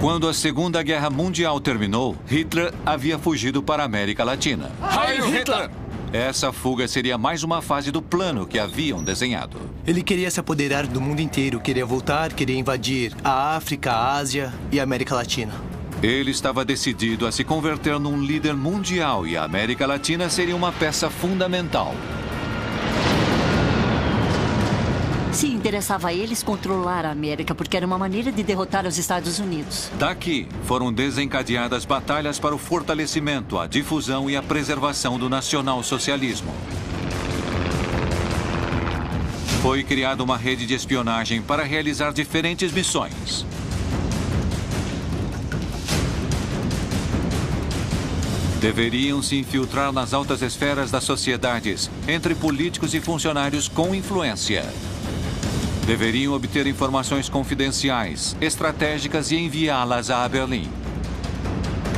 Quando a Segunda Guerra Mundial terminou, Hitler havia fugido para a América Latina. Heil Hitler! Essa fuga seria mais uma fase do plano que haviam desenhado. Ele queria se apoderar do mundo inteiro, queria voltar, queria invadir a África, a Ásia e a América Latina. Ele estava decidido a se converter num líder mundial e a América Latina seria uma peça fundamental. Se interessava a eles controlar a América, porque era uma maneira de derrotar os Estados Unidos. Daqui foram desencadeadas batalhas para o fortalecimento, a difusão e a preservação do nacionalsocialismo. Foi criada uma rede de espionagem para realizar diferentes missões. Deveriam se infiltrar nas altas esferas das sociedades, entre políticos e funcionários com influência. Deveriam obter informações confidenciais, estratégicas e enviá-las a Berlim.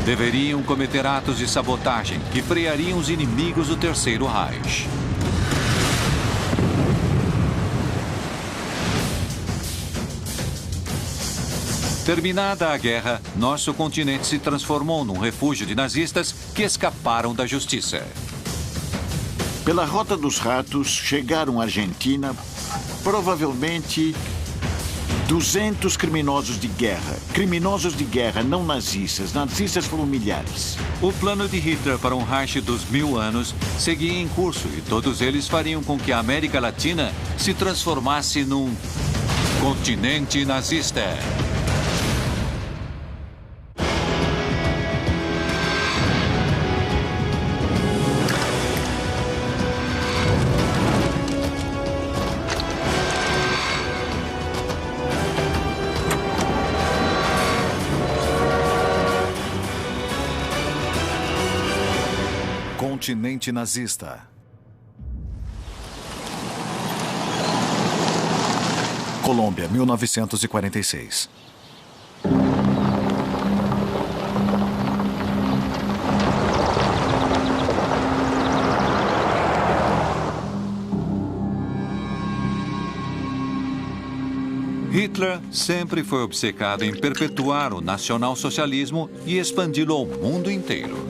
Deveriam cometer atos de sabotagem que freariam os inimigos do Terceiro Reich. Terminada a guerra, nosso continente se transformou num refúgio de nazistas que escaparam da justiça. Pela Rota dos Ratos, chegaram à Argentina provavelmente 200 criminosos de guerra. Criminosos de guerra, não nazistas. Nazistas foram milhares. O plano de Hitler para um Reich dos 1000 anos seguia em curso e todos eles fariam com que a América Latina se transformasse num continente nazista. Continente nazista. Colômbia, 1946. Hitler sempre foi obcecado em perpetuar o nacionalsocialismo e expandi-lo ao mundo inteiro.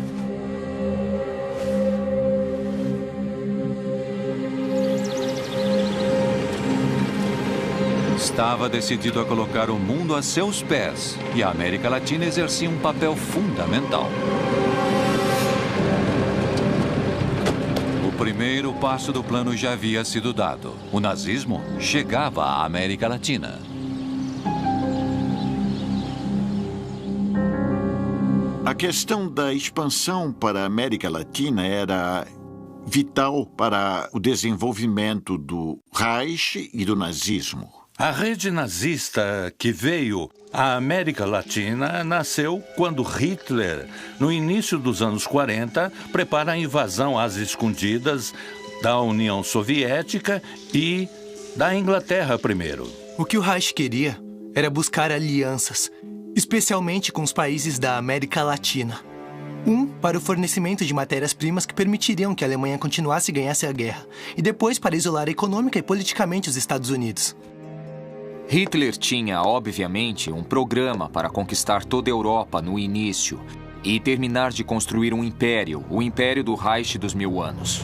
Estava decidido a colocar o mundo a seus pés e a América Latina exercia um papel fundamental. O primeiro passo do plano já havia sido dado. O nazismo chegava à América Latina. A questão da expansão para a América Latina era vital para o desenvolvimento do Reich e do nazismo. A rede nazista que veio à América Latina nasceu quando Hitler, no início dos anos 40, prepara a invasão às escondidas da União Soviética e da Inglaterra primeiro. O que o Reich queria era buscar alianças, especialmente com os países da América Latina. Para o fornecimento de matérias-primas que permitiriam que a Alemanha continuasse e ganhasse a guerra, e depois para isolar econômica e politicamente os Estados Unidos. Hitler tinha, obviamente, um programa para conquistar toda a Europa no início e terminar de construir um império, o Império do Reich dos 1000 anos.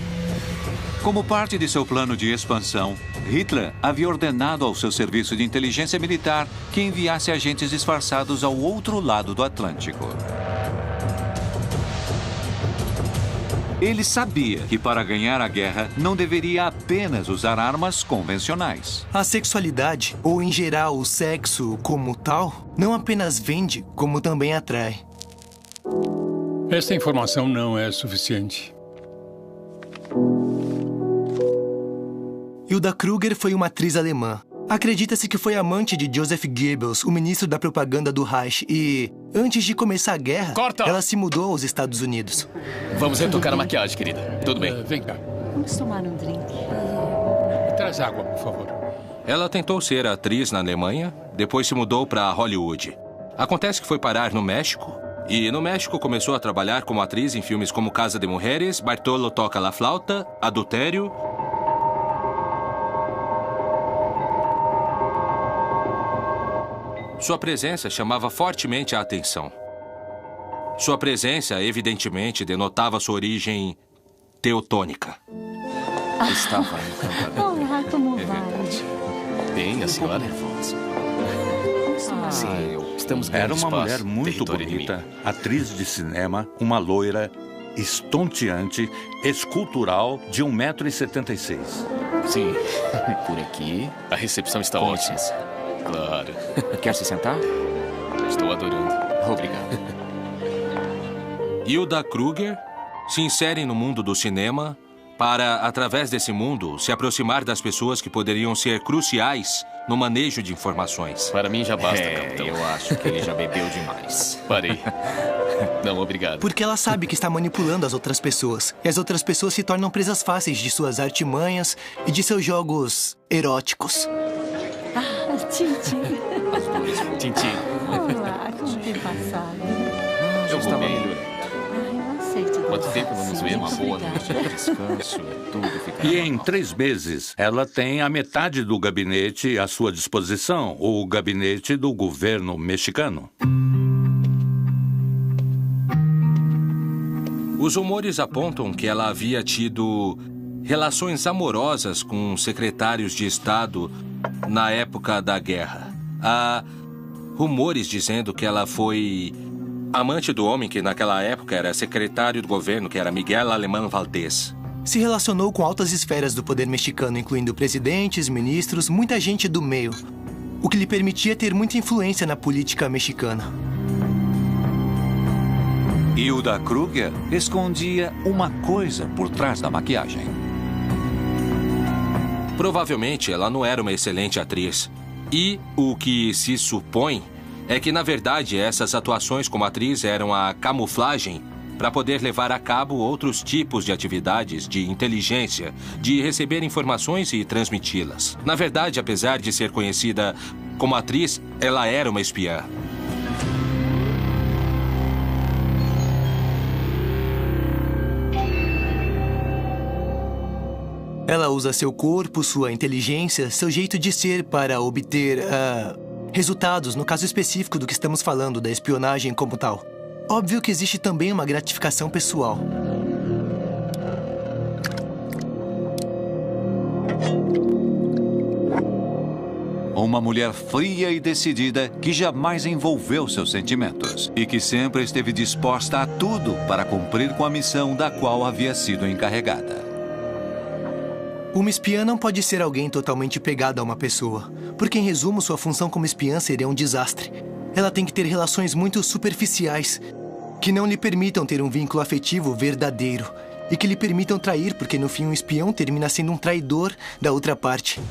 Como parte de seu plano de expansão, Hitler havia ordenado ao seu serviço de inteligência militar que enviasse agentes disfarçados ao outro lado do Atlântico. Ele sabia que para ganhar a guerra não deveria apenas usar armas convencionais. A sexualidade, ou em geral o sexo como tal, não apenas vende, como também atrai. Esta informação não é suficiente. Hilda Kruger foi uma atriz alemã. Acredita-se que foi amante de Joseph Goebbels, o ministro da propaganda do Reich, e, antes de começar a guerra, ela se mudou aos Estados Unidos. Vamos retocar a maquiagem, querida. Tudo bem. Vem cá. Vamos tomar um drink. Traz água, por favor. Ela tentou ser atriz na Alemanha, depois se mudou para Hollywood. Acontece que foi parar no México, e no México começou a trabalhar como atriz em filmes como Casa de Mujeres, Bartolo Toca la Flauta, Adultério... Sua presença chamava fortemente a atenção. Sua presença, evidentemente, denotava sua origem teutônica. Estava encantador. Olá, como vai? Bem, a senhora? Sim, estamos ganhando Era uma espaço. mulher muito Território bonita, inimigo. atriz de cinema, uma loira, estonteante, escultural, de 1,76 m. Sim, por aqui a recepção está Com ótima. licença. Claro. Quer se sentar? Estou adorando. Obrigado. Hilda Kruger se insere no mundo do cinema para, através desse mundo, se aproximar das pessoas que poderiam ser cruciais no manejo de informações. Para mim já basta, capitão. Eu acho que ele já bebeu demais. Parei. Não, obrigado. Porque ela sabe que está manipulando as outras pessoas. E as outras pessoas se tornam presas fáceis de suas artimanhas e de seus jogos eróticos. Ah, Tintin. As duas. Tintim. Olá, como tem passado? Eu vou bem. Eu aceito. Quanto tempo não nos vemos? Uma boa noite de descanso e tudo ficará E em normal. 3 meses, ela tem a metade do gabinete à sua disposição, o gabinete do governo mexicano. Os rumores apontam que ela havia tido relações amorosas com secretários de Estado na época da guerra. Há rumores dizendo que ela foi amante do homem que naquela época era secretário do governo, que era Miguel Alemán Valdés. Se relacionou com altas esferas do poder mexicano, incluindo presidentes, ministros, muita gente do meio, o que lhe permitia ter muita influência na política mexicana. Hilda Kruger escondia uma coisa por trás da maquiagem. Provavelmente ela não era uma excelente atriz. E o que se supõe é que, na verdade, essas atuações como atriz eram a camuflagem para poder levar a cabo outros tipos de atividades de inteligência, de receber informações e transmiti-las. Na verdade, apesar de ser conhecida como atriz, ela era uma espiã. Ela usa seu corpo, sua inteligência, seu jeito de ser para obter resultados, no caso específico do que estamos falando, da espionagem como tal. Óbvio que existe também uma gratificação pessoal. Uma mulher fria e decidida que jamais envolveu seus sentimentos e que sempre esteve disposta a tudo para cumprir com a missão da qual havia sido encarregada. Uma espiã não pode ser alguém totalmente pegado a uma pessoa, porque, em resumo, sua função como espiã seria um desastre. Ela tem que ter relações muito superficiais, que não lhe permitam ter um vínculo afetivo verdadeiro e que lhe permitam trair, porque, no fim, um espião termina sendo um traidor da outra parte.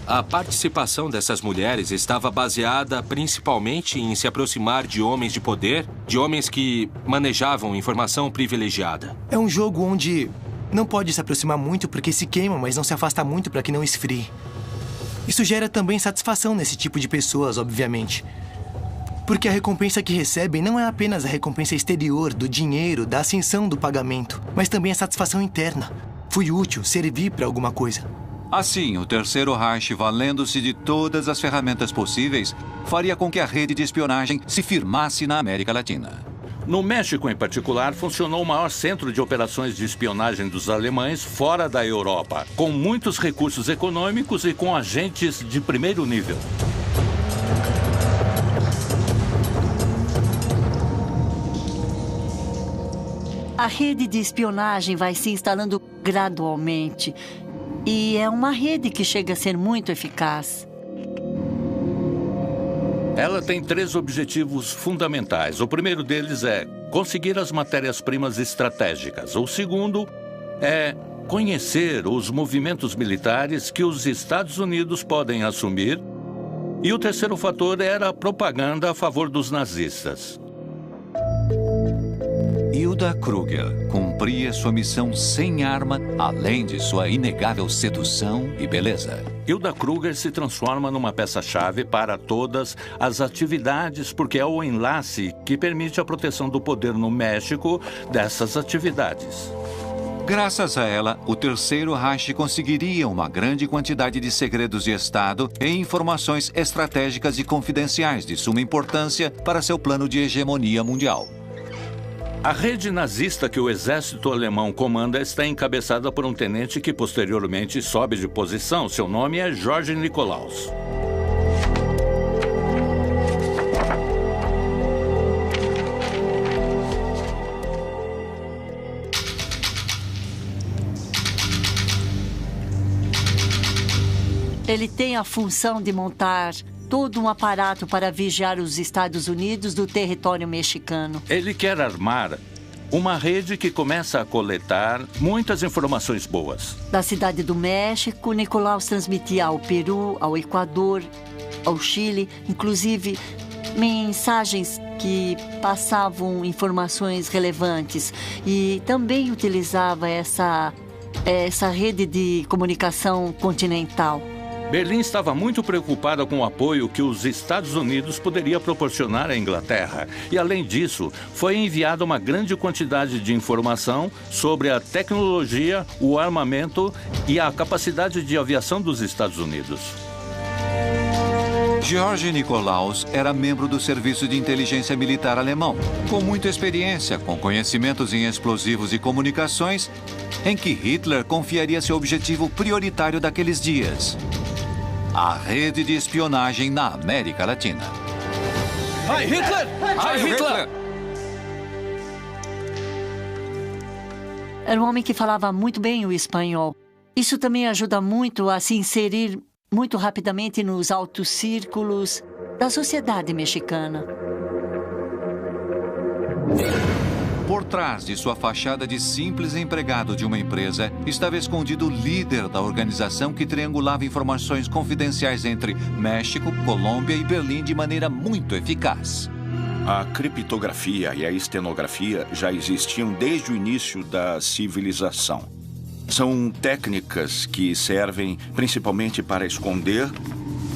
A participação dessas mulheres estava baseada principalmente em se aproximar de homens de poder, de homens que manejavam informação privilegiada. É um jogo onde não pode se aproximar muito porque se queima, mas não se afasta muito para que não esfrie. Isso gera também satisfação nesse tipo de pessoas, obviamente. Porque a recompensa que recebem não é apenas a recompensa exterior, do dinheiro, da ascensão do pagamento, mas também a satisfação interna. Fui útil, servi para alguma coisa. Assim, o Terceiro Reich, valendo-se de todas as ferramentas possíveis, faria com que a rede de espionagem se firmasse na América Latina. No México, em particular, funcionou o maior centro de operações de espionagem dos alemães fora da Europa, com muitos recursos econômicos e com agentes de primeiro nível. A rede de espionagem vai se instalando gradualmente. E é uma rede que chega a ser muito eficaz. Ela tem 3 objetivos fundamentais. O primeiro deles é conseguir as matérias-primas estratégicas. O segundo é conhecer os movimentos militares que os Estados Unidos podem assumir. E o terceiro fator era a propaganda a favor dos nazistas. Hilda Kruger cumpria sua missão sem arma, além de sua inegável sedução e beleza. Hilda Kruger se transforma numa peça-chave para todas as atividades, porque é o enlace que permite a proteção do poder no México dessas atividades. Graças a ela, o Terceiro Reich conseguiria uma grande quantidade de segredos de Estado e informações estratégicas e confidenciais de suma importância para seu plano de hegemonia mundial. A rede nazista que o exército alemão comanda está encabeçada por um tenente que posteriormente sobe de posição. Seu nome é George Nikolaus. Ele tem a função de montar todo um aparato para vigiar os Estados Unidos do território mexicano. Ele quer armar uma rede que começa a coletar muitas informações boas. Da cidade do México, Nikolaus transmitia ao Peru, ao Equador, ao Chile, inclusive mensagens que passavam informações relevantes. E também utilizava essa rede de comunicação continental. Berlim estava muito preocupada com o apoio que os Estados Unidos poderia proporcionar à Inglaterra. E, além disso, foi enviada uma grande quantidade de informação sobre a tecnologia, o armamento e a capacidade de aviação dos Estados Unidos. George Nikolaus era membro do Serviço de Inteligência Militar alemão, com muita experiência, com conhecimentos em explosivos e comunicações, em que Hitler confiaria seu objetivo prioritário daqueles dias: a rede de espionagem na América Latina. Heil Hitler! Heil Hitler! Era um homem que falava muito bem o espanhol. Isso também ajuda muito a se inserir muito rapidamente nos altos círculos da sociedade mexicana. Por trás de sua fachada de simples empregado de uma empresa, estava escondido o líder da organização que triangulava informações confidenciais entre México, Colômbia e Berlim de maneira muito eficaz. A criptografia e a estenografia já existiam desde o início da civilização. São técnicas que servem principalmente para esconder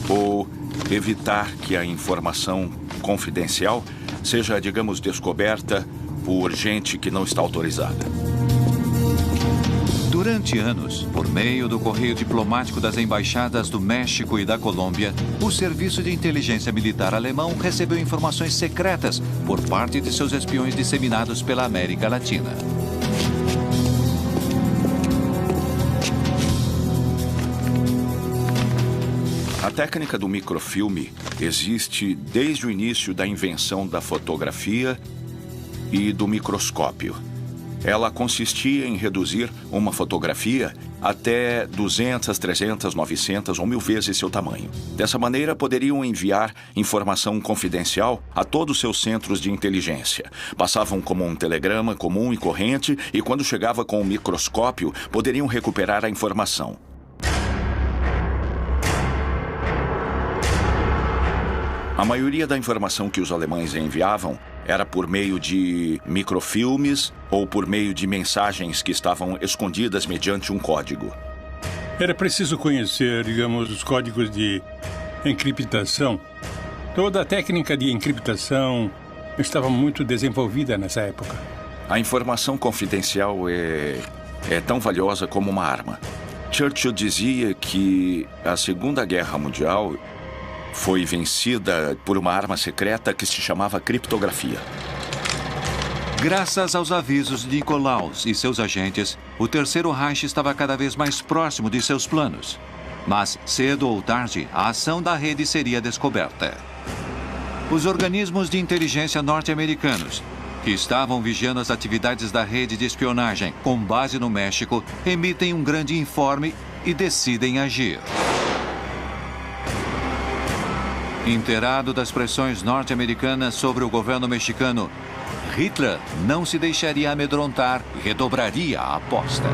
ou evitar que a informação confidencial seja, digamos, descoberta por gente que não está autorizada. Durante anos, por meio do correio diplomático das embaixadas do México e da Colômbia, o Serviço de Inteligência Militar alemão recebeu informações secretas por parte de seus espiões disseminados pela América Latina. A técnica do microfilme existe desde o início da invenção da fotografia e do microscópio. Ela consistia em reduzir uma fotografia até 200, 300, 900 ou 1000 vezes seu tamanho. Dessa maneira, poderiam enviar informação confidencial a todos os seus centros de inteligência. Passavam como um telegrama comum e corrente e, quando chegava com o microscópio, poderiam recuperar a informação. A maioria da informação que os alemães enviavam era por meio de microfilmes ou por meio de mensagens que estavam escondidas mediante um código. Era preciso conhecer, digamos, os códigos de encriptação. Toda a técnica de encriptação estava muito desenvolvida nessa época. A informação confidencial é tão valiosa como uma arma. Churchill dizia que a Segunda Guerra Mundial foi vencida por uma arma secreta que se chamava criptografia. Graças aos avisos de Nikolaus e seus agentes, o Terceiro Reich estava cada vez mais próximo de seus planos. Mas, cedo ou tarde, a ação da rede seria descoberta. Os organismos de inteligência norte-americanos, que estavam vigiando as atividades da rede de espionagem com base no México, emitem um grande informe e decidem agir. Inteirado das pressões norte-americanas sobre o governo mexicano, Hitler não se deixaria amedrontar e redobraria a aposta.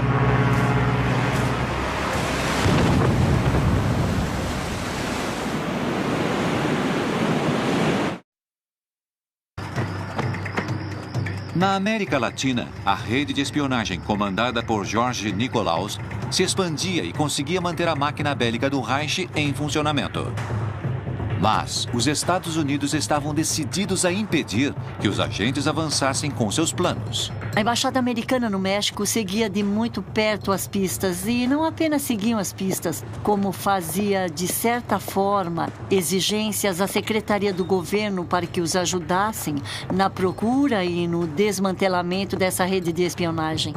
Na América Latina, a rede de espionagem comandada por George Nikolaus se expandia e conseguia manter a máquina bélica do Reich em funcionamento. Mas os Estados Unidos estavam decididos a impedir que os agentes avançassem com seus planos. A embaixada americana no México seguia de muito perto as pistas e não apenas seguiam as pistas, como fazia, de certa forma, exigências à Secretaria do Governo para que os ajudassem na procura e no desmantelamento dessa rede de espionagem.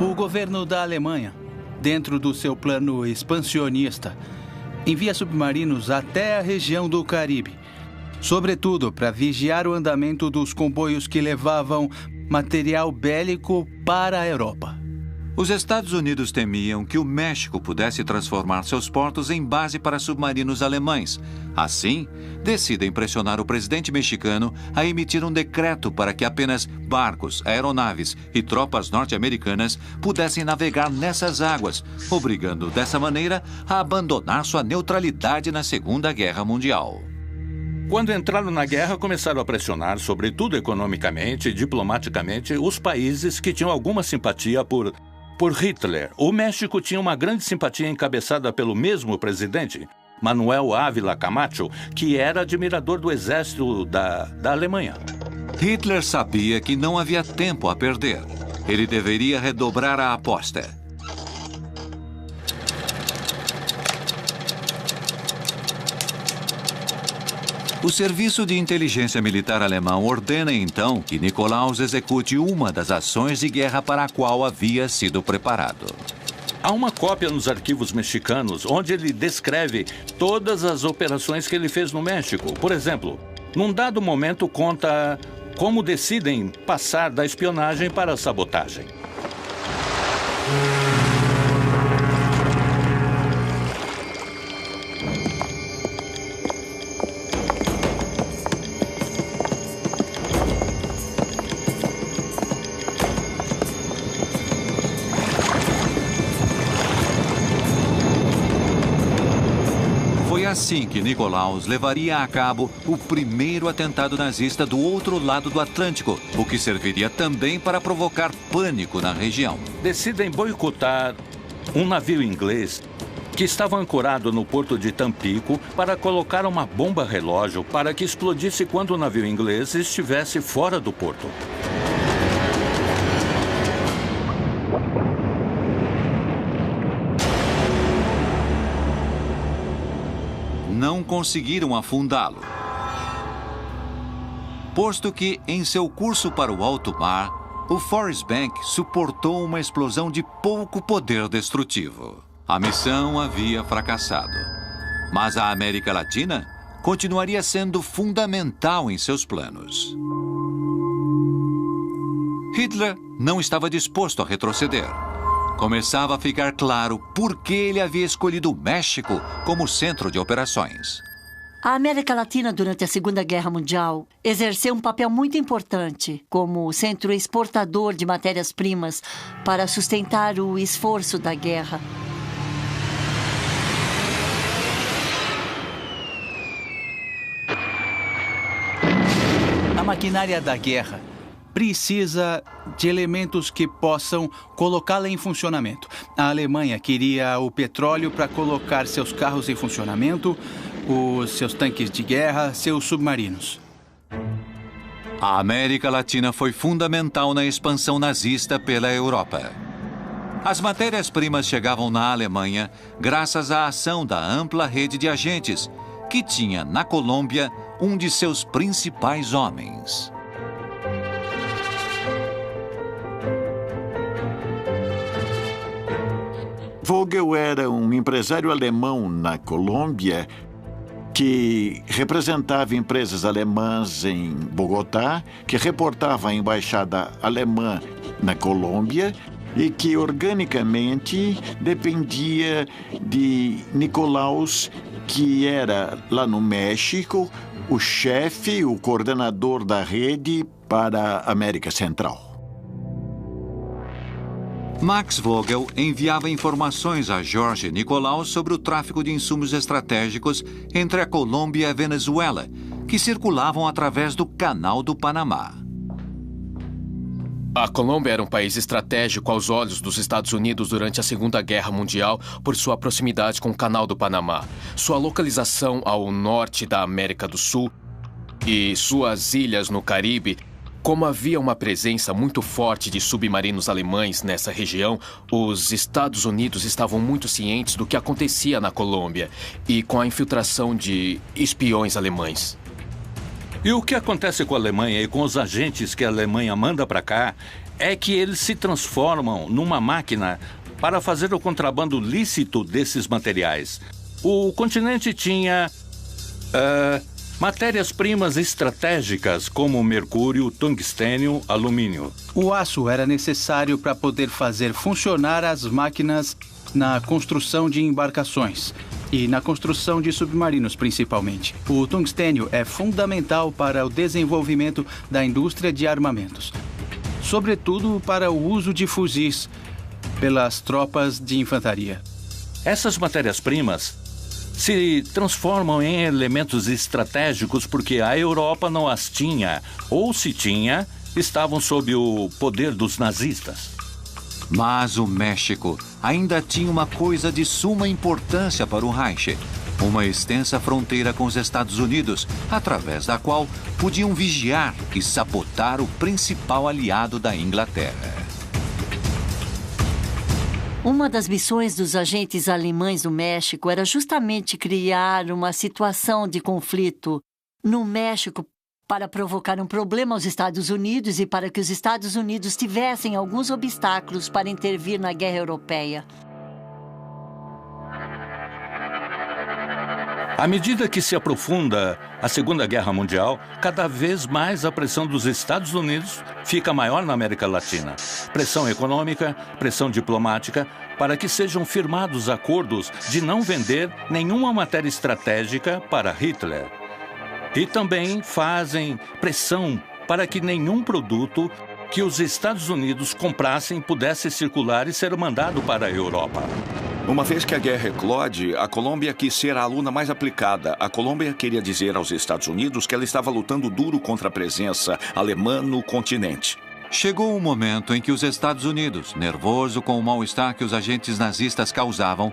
O governo da Alemanha, dentro do seu plano expansionista, envia submarinos até a região do Caribe, sobretudo para vigiar o andamento dos comboios que levavam material bélico para a Europa. Os Estados Unidos temiam que o México pudesse transformar seus portos em base para submarinos alemães. Assim, decidem pressionar o presidente mexicano a emitir um decreto para que apenas barcos, aeronaves e tropas norte-americanas pudessem navegar nessas águas, obrigando dessa maneira a abandonar sua neutralidade na Segunda Guerra Mundial. Quando entraram na guerra, começaram a pressionar, sobretudo economicamente e diplomaticamente, os países que tinham alguma simpatia por Hitler. O México tinha uma grande simpatia encabeçada pelo mesmo presidente, Manuel Ávila Camacho, que era admirador do exército da Alemanha. Hitler sabia que não havia tempo a perder. Ele deveria redobrar a aposta. O Serviço de Inteligência Militar alemão ordena então que Nikolaus execute uma das ações de guerra para a qual havia sido preparado. Há uma cópia nos arquivos mexicanos onde ele descreve todas as operações que ele fez no México. Por exemplo, num dado momento conta como decidem passar da espionagem para a sabotagem. Assim que Nikolaus levaria a cabo o primeiro atentado nazista do outro lado do Atlântico, o que serviria também para provocar pânico na região. Decidem boicotar um navio inglês que estava ancorado no porto de Tampico para colocar uma bomba relógio para que explodisse quando o navio inglês estivesse fora do porto. Não conseguiram afundá-lo. Posto que, em seu curso para o alto mar, o Forrest Bank suportou uma explosão de pouco poder destrutivo. A missão havia fracassado. Mas a América Latina continuaria sendo fundamental em seus planos. Hitler não estava disposto a retroceder. Começava a ficar claro por que ele havia escolhido o México como centro de operações. A América Latina, durante a Segunda Guerra Mundial, exerceu um papel muito importante como centro exportador de matérias-primas para sustentar o esforço da guerra. A maquinária da guerra precisa de elementos que possam colocá-la em funcionamento. A Alemanha queria o petróleo para colocar seus carros em funcionamento, os seus tanques de guerra, seus submarinos. A América Latina foi fundamental na expansão nazista pela Europa. As matérias-primas chegavam na Alemanha graças à ação da ampla rede de agentes, que tinha na Colômbia um de seus principais homens. Vogel era um empresário alemão na Colômbia que representava empresas alemãs em Bogotá, que reportava a embaixada alemã na Colômbia e que organicamente dependia de Nikolaus, que era lá no México o chefe, o coordenador da rede para a América Central. Max Vogel enviava informações a Jorge Nikolaus sobre o tráfico de insumos estratégicos entre a Colômbia e a Venezuela, que circulavam através do Canal do Panamá. A Colômbia era um país estratégico aos olhos dos Estados Unidos durante a Segunda Guerra Mundial por sua proximidade com o Canal do Panamá, sua localização ao norte da América do Sul e suas ilhas no Caribe. Como havia uma presença muito forte de submarinos alemães nessa região, os Estados Unidos estavam muito cientes do que acontecia na Colômbia e com a infiltração de espiões alemães. E o que acontece com a Alemanha e com os agentes que a Alemanha manda para cá é que eles se transformam numa máquina para fazer o contrabando lícito desses materiais. O continente tinha matérias-primas estratégicas como mercúrio, tungstênio, alumínio. O aço era necessário para poder fazer funcionar as máquinas na construção de embarcações e na construção de submarinos, principalmente. O tungstênio é fundamental para o desenvolvimento da indústria de armamentos, sobretudo para o uso de fuzis pelas tropas de infantaria. Essas matérias-primas se transformam em elementos estratégicos porque a Europa não as tinha, ou se tinha, estavam sob o poder dos nazistas. Mas o México ainda tinha uma coisa de suma importância para o Reich: uma extensa fronteira com os Estados Unidos, através da qual podiam vigiar e sabotar o principal aliado da Inglaterra. Uma das missões dos agentes alemães no México era justamente criar uma situação de conflito no México para provocar um problema aos Estados Unidos e para que os Estados Unidos tivessem alguns obstáculos para intervir na guerra europeia. À medida que se aprofunda a Segunda Guerra Mundial, cada vez mais a pressão dos Estados Unidos fica maior na América Latina. Pressão econômica, pressão diplomática, para que sejam firmados acordos de não vender nenhuma matéria estratégica para Hitler. E também fazem pressão para que nenhum produto que os Estados Unidos comprassem pudesse circular e ser mandado para a Europa. Uma vez que a guerra eclode, a Colômbia quis ser a aluna mais aplicada. A Colômbia queria dizer aos Estados Unidos que ela estava lutando duro contra a presença alemã no continente. Chegou o momento em que os Estados Unidos, nervoso com o mal-estar que os agentes nazistas causavam,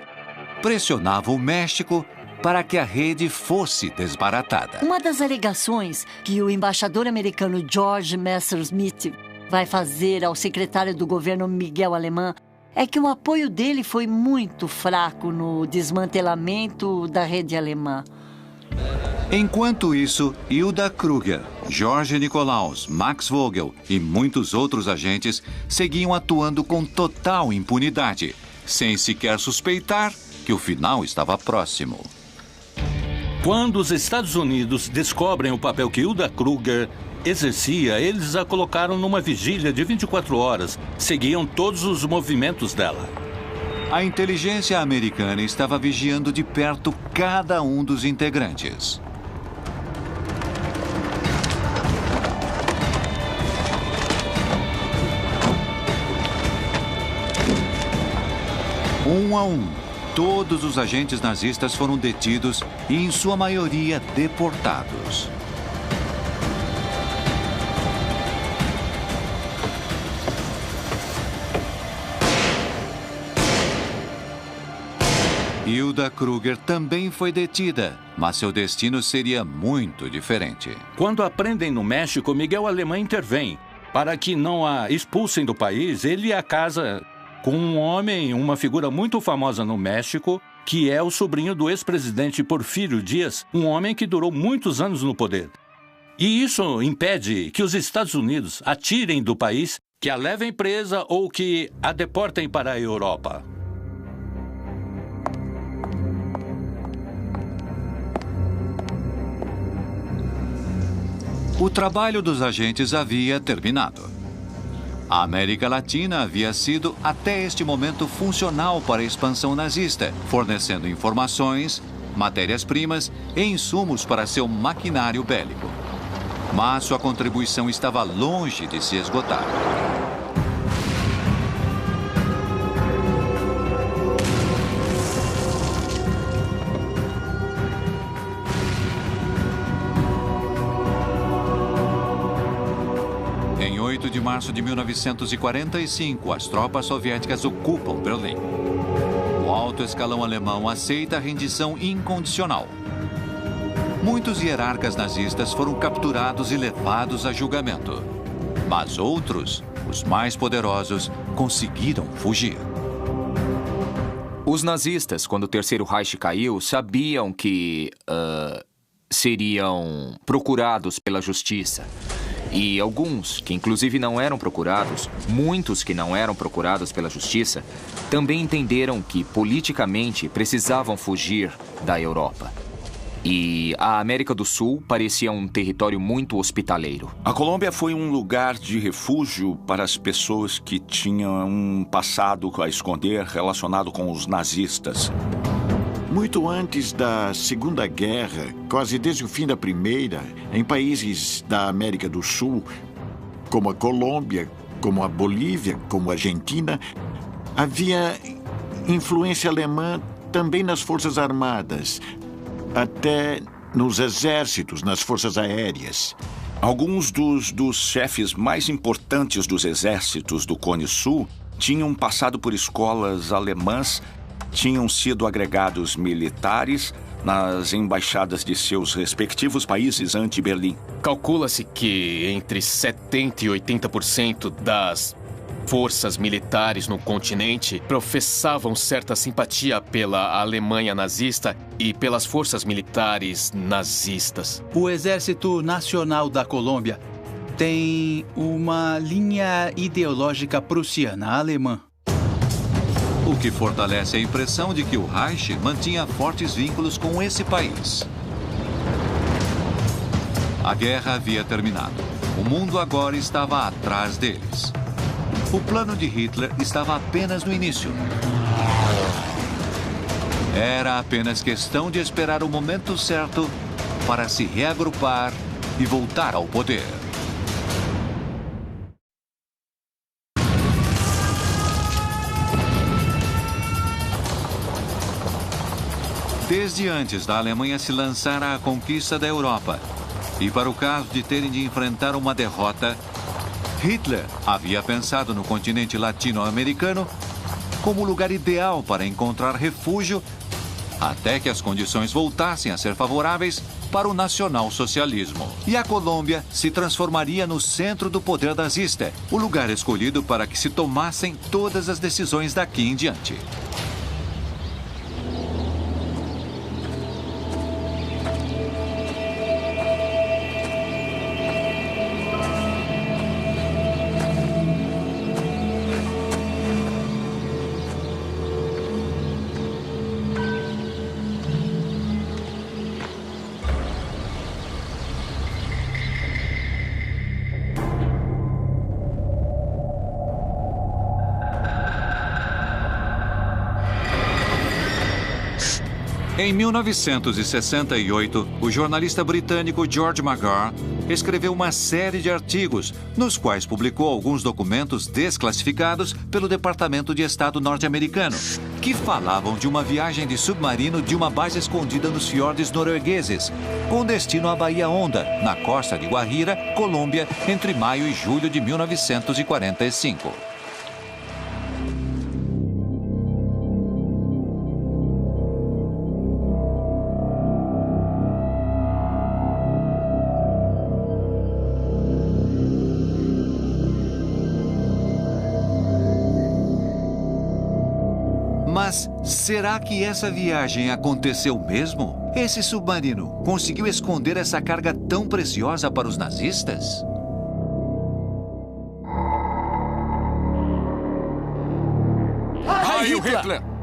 pressionavam o México para que a rede fosse desbaratada. Uma das alegações que o embaixador americano George Messerschmitt vai fazer ao secretário do governo Miguel Alemán é que o apoio dele foi muito fraco no desmantelamento da rede alemã. Enquanto isso, Hilda Kruger, Jorge Nicolaus, Max Vogel e muitos outros agentes seguiam atuando com total impunidade, sem sequer suspeitar que o final estava próximo. Quando os Estados Unidos descobrem o papel que Hilda Kruger exercia, eles a colocaram numa vigília de 24 horas. Seguiam todos os movimentos dela. A inteligência americana estava vigiando de perto cada um dos integrantes. Um a um, todos os agentes nazistas foram detidos e, em sua maioria, deportados. Hilda Kruger também foi detida, mas seu destino seria muito diferente. Quando a prendem no México, Miguel Alemán intervém. Para que não a expulsem do país, ele a casa com um homem, uma figura muito famosa no México, que é o sobrinho do ex-presidente Porfírio Díaz, um homem que durou muitos anos no poder. E isso impede que os Estados Unidos a tirem do país, que a levem presa ou que a deportem para a Europa. O trabalho dos agentes havia terminado. A América Latina havia sido, até este momento, funcional para a expansão nazista, fornecendo informações, matérias-primas e insumos para seu maquinário bélico. Mas sua contribuição estava longe de se esgotar. Em 8 de março de 1945, as tropas soviéticas ocupam Berlim. O alto escalão alemão aceita a rendição incondicional. Muitos hierarcas nazistas foram capturados e levados a julgamento. Mas outros, os mais poderosos, conseguiram fugir. Os nazistas, quando o Terceiro Reich caiu, sabiam que seriam procurados pela justiça. E alguns, que inclusive não eram procurados, muitos que não eram procurados pela justiça, também entenderam que politicamente precisavam fugir da Europa. E a América do Sul parecia um território muito hospitaleiro. A Colômbia foi um lugar de refúgio para as pessoas que tinham um passado a esconder relacionado com os nazistas. Muito antes da Segunda Guerra, quase desde o fim da Primeira, em países da América do Sul, como a Colômbia, como a Bolívia, como a Argentina, havia influência alemã também nas forças armadas, até nos exércitos, nas forças aéreas. Alguns dos chefes mais importantes dos exércitos do Cone Sul tinham passado por escolas alemãs, tinham sido agregados militares nas embaixadas de seus respectivos países anti-Berlim. Calcula-se que entre 70% e 80% das forças militares no continente professavam certa simpatia pela Alemanha nazista e pelas forças militares nazistas. O Exército Nacional da Colômbia tem uma linha ideológica prussiana, alemã. O que fortalece a impressão de que o Reich mantinha fortes vínculos com esse país. A guerra havia terminado. O mundo agora estava atrás deles. O plano de Hitler estava apenas no início. Era apenas questão de esperar o momento certo para se reagrupar e voltar ao poder. Desde antes da Alemanha se lançar à conquista da Europa, e para o caso de terem de enfrentar uma derrota, Hitler havia pensado no continente latino-americano como o lugar ideal para encontrar refúgio até que as condições voltassem a ser favoráveis para o nacional-socialismo. E a Colômbia se transformaria no centro do poder nazista, o lugar escolhido para que se tomassem todas as decisões daqui em diante. Em 1968, o jornalista britânico George McGrath escreveu uma série de artigos, nos quais publicou alguns documentos desclassificados pelo Departamento de Estado norte-americano, que falavam de uma viagem de submarino de uma base escondida nos fiordes noruegueses, com destino à Baía Honda, na costa de Guajira, Colômbia, entre maio e julho de 1945. Mas será que essa viagem aconteceu mesmo? Esse submarino conseguiu esconder essa carga tão preciosa para os nazistas? Heil Hitler!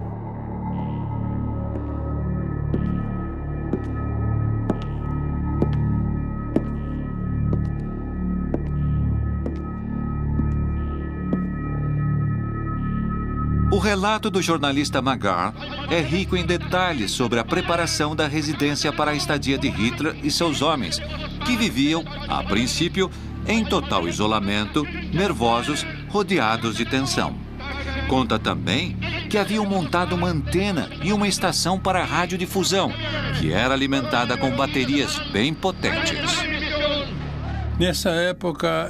O relato do jornalista McGrath é rico em detalhes sobre a preparação da residência para a estadia de Hitler e seus homens, que viviam, a princípio, em total isolamento, nervosos, rodeados de tensão. Conta também que haviam montado uma antena e uma estação para radiodifusão, que era alimentada com baterias bem potentes.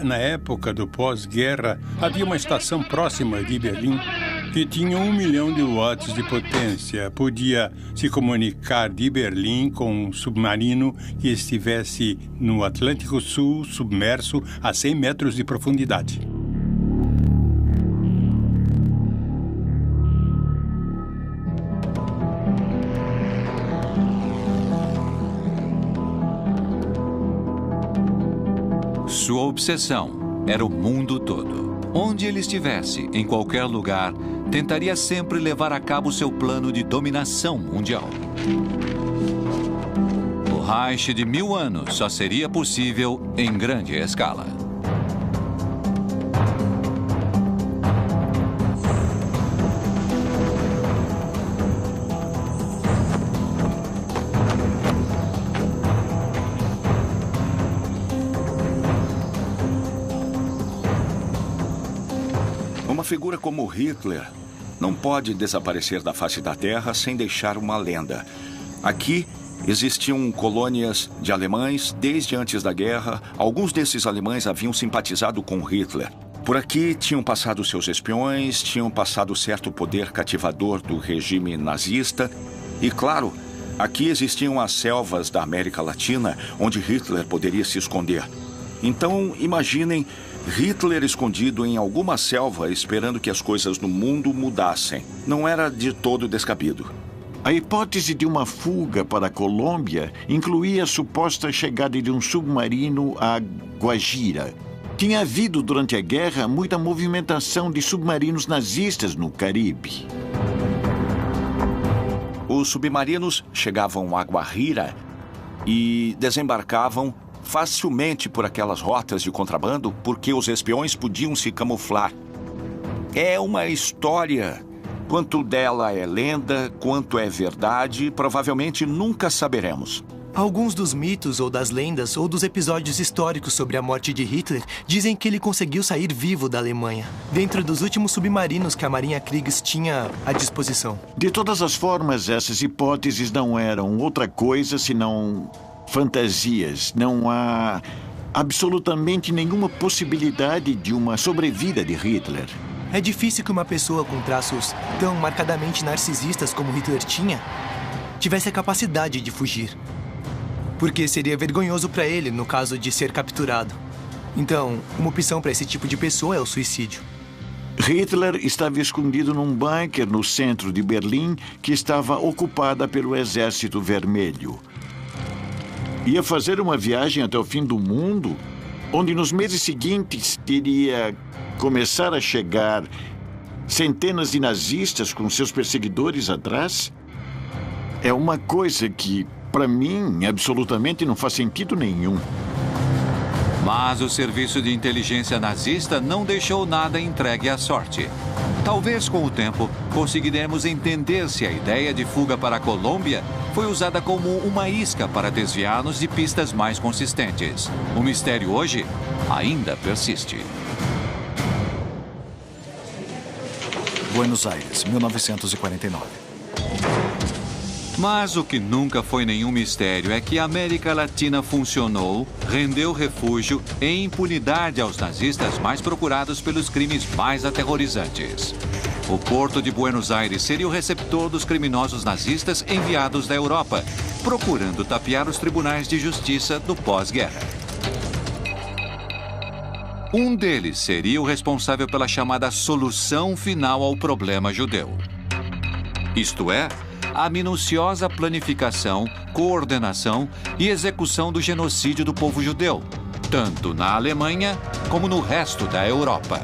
Na época do pós-guerra, havia uma estação próxima de Berlim que tinha 1 milhão de watts de potência. Podia se comunicar de Berlim com um submarino que estivesse no Atlântico Sul, submerso a 100 metros de profundidade. Sua obsessão era o mundo todo. Onde ele estivesse, em qualquer lugar, tentaria sempre levar a cabo seu plano de dominação mundial. O Reich de 1000 anos só seria possível em grande escala. Uma figura como Hitler não pode desaparecer da face da Terra sem deixar uma lenda. Aqui existiam colônias de alemães desde antes da guerra. Alguns desses alemães haviam simpatizado com Hitler. Por aqui tinham passado seus espiões, tinham passado certo poder cativador do regime nazista. E, claro, aqui existiam as selvas da América Latina, onde Hitler poderia se esconder. Então, imaginem Hitler escondido em alguma selva esperando que as coisas no mundo mudassem. Não era de todo descabido. A hipótese de uma fuga para a Colômbia incluía a suposta chegada de um submarino a Guajira. Tinha havido, durante a guerra, muita movimentação de submarinos nazistas no Caribe. Os submarinos chegavam a Guajira e desembarcavam facilmente por aquelas rotas de contrabando porque os espiões podiam se camuflar. É uma história. Quanto dela é lenda, quanto é verdade, provavelmente nunca saberemos. Alguns dos mitos ou das lendas ou dos episódios históricos sobre a morte de Hitler dizem que ele conseguiu sair vivo da Alemanha, dentro dos últimos submarinos que a Marinha Kriegs tinha à disposição. De todas as formas, essas hipóteses não eram outra coisa senão fantasias. Não há absolutamente nenhuma possibilidade de uma sobrevida de Hitler. É difícil que uma pessoa com traços tão marcadamente narcisistas como Hitler tinha tivesse a capacidade de fugir. Porque seria vergonhoso para ele no caso de ser capturado. Então, uma opção para esse tipo de pessoa é o suicídio. Hitler estava escondido num bunker no centro de Berlim que estava ocupada pelo Exército Vermelho. Ia fazer uma viagem até o fim do mundo, onde nos meses seguintes iria começar a chegar centenas de nazistas com seus perseguidores atrás. É uma coisa que, para mim, absolutamente não faz sentido nenhum. Mas o serviço de inteligência nazista não deixou nada entregue à sorte. Talvez, com o tempo, conseguiremos entender se a ideia de fuga para a Colômbia foi usada como uma isca para desviar-nos de pistas mais consistentes. O mistério hoje ainda persiste. Buenos Aires, 1949. Mas o que nunca foi nenhum mistério é que a América Latina funcionou, rendeu refúgio e impunidade aos nazistas mais procurados pelos crimes mais aterrorizantes. O porto de Buenos Aires seria o receptor dos criminosos nazistas enviados da Europa, procurando tapear os tribunais de justiça do pós-guerra. Um deles seria o responsável pela chamada solução final ao problema judeu. Isto é, a minuciosa planificação, coordenação e execução do genocídio do povo judeu, tanto na Alemanha como no resto da Europa.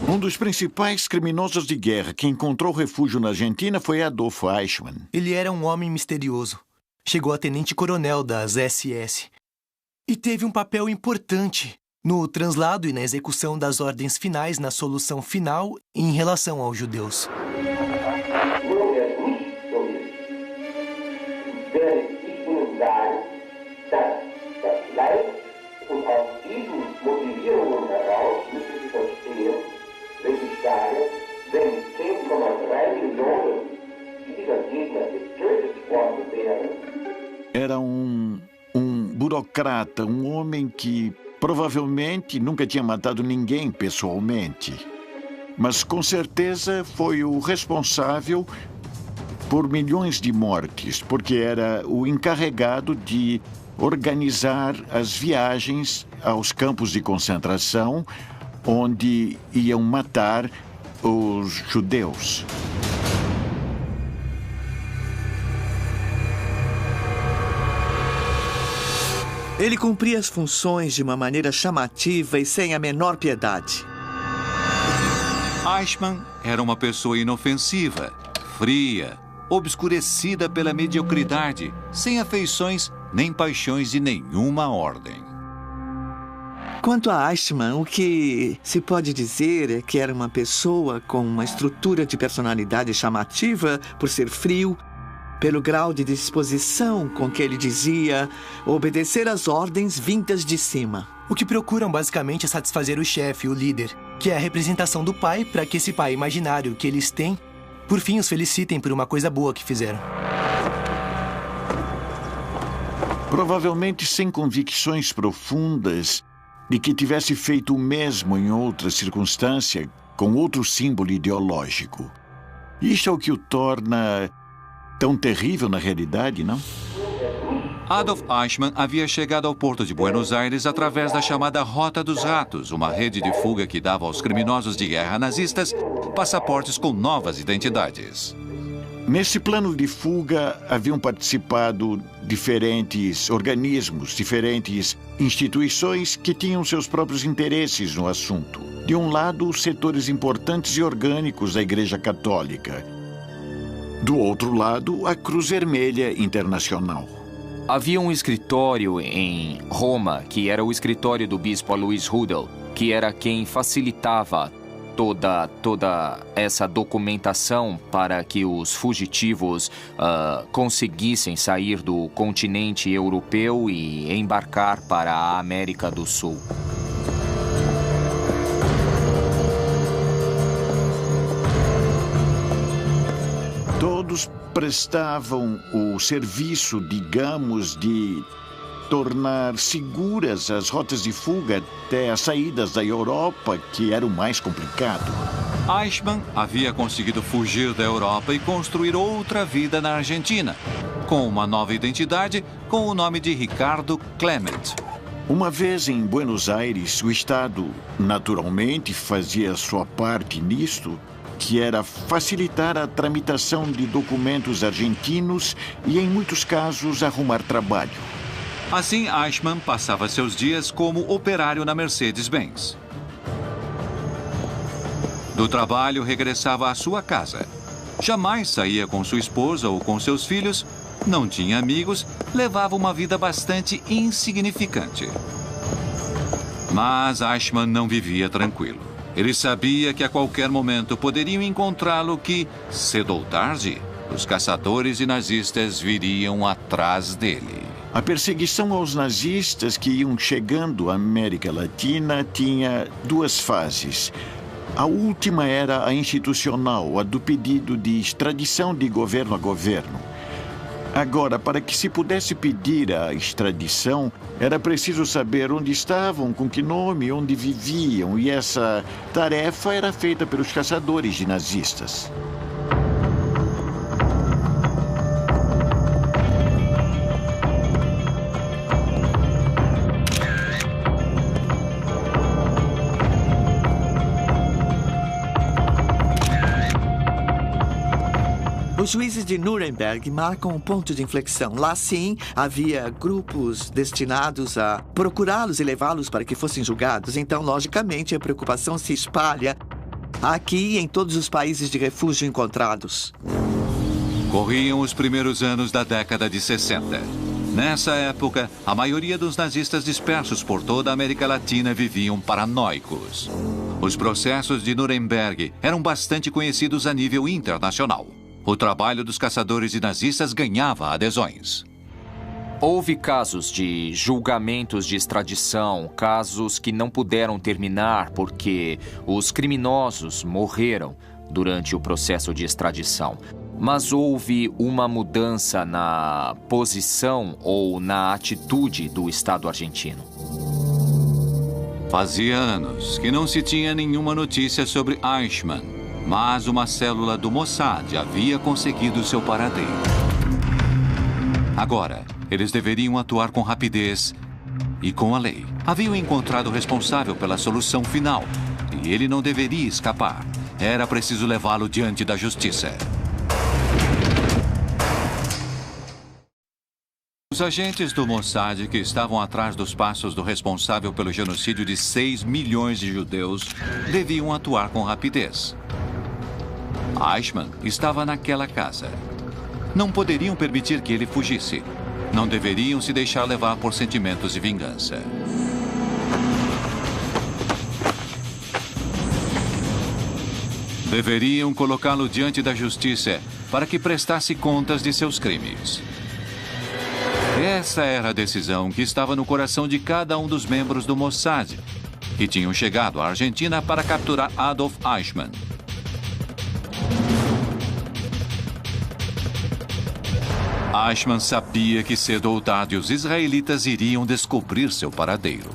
Um dos principais criminosos de guerra que encontrou refúgio na Argentina foi Adolf Eichmann. Ele era um homem misterioso. Chegou a tenente-coronel das SS. E teve um papel importante no translado e na execução das ordens finais na solução final em relação aos judeus. Era um burocrata, um homem que provavelmente nunca tinha matado ninguém pessoalmente. Mas com certeza foi o responsável por milhões de mortes, porque era o encarregado de organizar as viagens aos campos de concentração, onde iam matar os judeus. Ele cumpria as funções de uma maneira chamativa e sem a menor piedade. Eichmann era uma pessoa inofensiva, fria, obscurecida pela mediocridade, sem afeições nem paixões de nenhuma ordem. Quanto a Eichmann, o que se pode dizer é que era uma pessoa com uma estrutura de personalidade chamativa por ser frio, pelo grau de disposição com que ele dizia obedecer às ordens vindas de cima. O que procuram basicamente é satisfazer o chefe, o líder, que é a representação do pai para que esse pai imaginário que eles têm, por fim, os felicitem por uma coisa boa que fizeram. Provavelmente sem convicções profundas de que tivesse feito o mesmo em outra circunstância, com outro símbolo ideológico. Isto é o que o torna tão terrível na realidade, não? Adolf Eichmann havia chegado ao porto de Buenos Aires através da chamada Rota dos Ratos, uma rede de fuga que dava aos criminosos de guerra nazistas passaportes com novas identidades. Nesse plano de fuga haviam participado diferentes organismos, diferentes instituições que tinham seus próprios interesses no assunto. De um lado, os setores importantes e orgânicos da Igreja Católica. Do outro lado, a Cruz Vermelha Internacional. Havia um escritório em Roma, que era o escritório do bispo Alois Rudel, que era quem facilitava toda essa documentação para que os fugitivos conseguissem sair do continente europeu e embarcar para a América do Sul. Todos prestavam o serviço, digamos, de tornar seguras as rotas de fuga até as saídas da Europa, que era o mais complicado. Eichmann havia conseguido fugir da Europa e construir outra vida na Argentina, com uma nova identidade, com o nome de Ricardo Clement. Uma vez em Buenos Aires, o Estado, naturalmente, fazia sua parte nisto, que era facilitar a tramitação de documentos argentinos e, em muitos casos, arrumar trabalho. Assim, Eichmann passava seus dias como operário na Mercedes-Benz. Do trabalho, regressava à sua casa. Jamais saía com sua esposa ou com seus filhos, não tinha amigos, levava uma vida bastante insignificante. Mas Eichmann não vivia tranquilo. Ele sabia que a qualquer momento poderiam encontrá-lo que, cedo ou tarde, os caçadores e nazistas viriam atrás dele. A perseguição aos nazistas que iam chegando à América Latina tinha duas fases. A última era a institucional, a do pedido de extradição de governo a governo. Agora, para que se pudesse pedir a extradição, era preciso saber onde estavam, com que nome, onde viviam, e essa tarefa era feita pelos caçadores de nazistas. Os juízes de Nuremberg marcam um ponto de inflexão. Lá, sim, havia grupos destinados a procurá-los e levá-los para que fossem julgados. Então, logicamente, a preocupação se espalha aqui e em todos os países de refúgio encontrados. Corriam os primeiros anos da década de 60. Nessa época, a maioria dos nazistas dispersos por toda a América Latina viviam paranoicos. Os processos de Nuremberg eram bastante conhecidos a nível internacional. O trabalho dos caçadores de nazistas ganhava adesões. Houve casos de julgamentos de extradição, casos que não puderam terminar porque os criminosos morreram. durante o processo de extradição, mas houve uma mudança na posição ou na atitude do Estado argentino. Fazia anos que não se tinha nenhuma notícia sobre Eichmann, mas uma célula do Mossad havia conseguido seu paradeiro. Agora, eles deveriam atuar com rapidez e com a lei. Haviam encontrado o responsável pela solução final e ele não deveria escapar. Era preciso levá-lo diante da justiça. Os agentes do Mossad que estavam atrás dos passos do responsável pelo genocídio de 6 milhões de judeus deviam atuar com rapidez. Eichmann estava naquela casa. Não poderiam permitir que ele fugisse. Não deveriam se deixar levar por sentimentos de vingança. Deveriam colocá-lo diante da justiça para que prestasse contas de seus crimes. Essa era a decisão que estava no coração de cada um dos membros do Mossad, que tinham chegado à Argentina para capturar Adolf Eichmann. Eichmann sabia que cedo ou tarde os israelitas iriam descobrir seu paradeiro.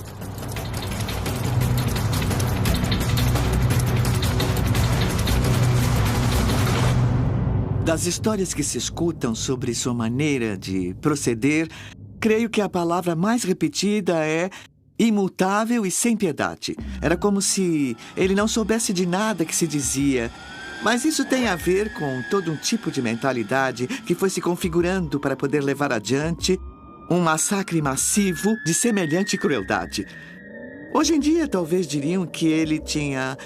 Das histórias que se escutam sobre sua maneira de proceder, creio que a palavra mais repetida é imutável e sem piedade. Era como se ele não soubesse de nada que se dizia. Mas isso tem a ver com todo um tipo de mentalidade que foi se configurando para poder levar adiante um massacre massivo de semelhante crueldade. Hoje em dia, talvez diriam que ele tinha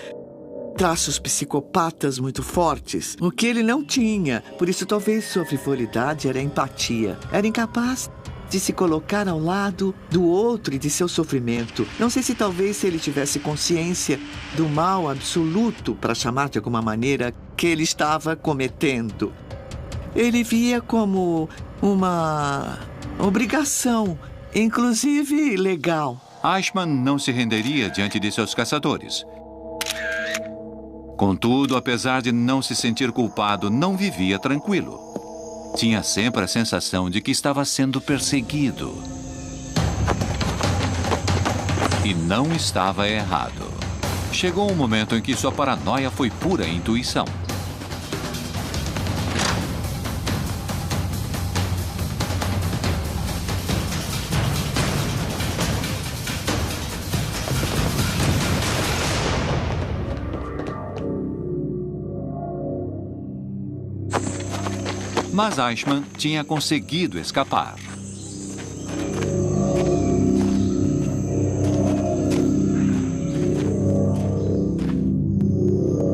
traços psicopatas muito fortes, o que ele não tinha. Por isso, talvez sua frivolidade era empatia. Era incapaz de se colocar ao lado do outro e de seu sofrimento. Não sei se talvez se ele tivesse consciência do mal absoluto, para chamar de alguma maneira, que ele estava cometendo. Ele via como uma obrigação, inclusive legal. Eichmann não se renderia diante de seus caçadores. Contudo, apesar de não se sentir culpado, não vivia tranquilo. Tinha sempre a sensação de que estava sendo perseguido. E não estava errado. Chegou um momento em que sua paranoia foi pura intuição. Mas Eichmann tinha conseguido escapar.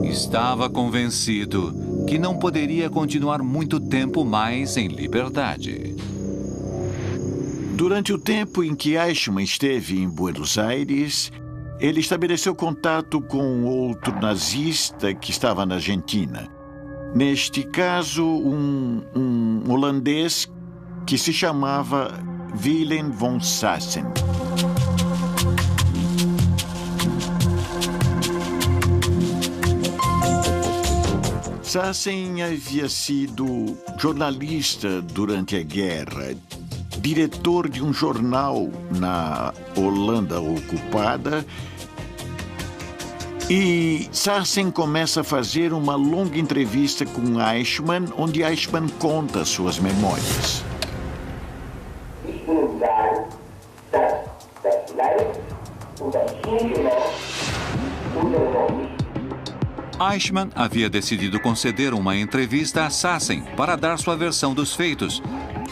Estava convencido que não poderia continuar muito tempo mais em liberdade. Durante o tempo em que Eichmann esteve em Buenos Aires, ele estabeleceu contato com outro nazista que estava na Argentina. Neste caso, um holandês que se chamava Willem von Sassen. Sassen havia sido jornalista durante a guerra, diretor de um jornal na Holanda ocupada. E Sassen começa a fazer uma longa entrevista com Eichmann, onde Eichmann conta suas memórias. Eichmann havia decidido conceder uma entrevista a Sassen para dar sua versão dos feitos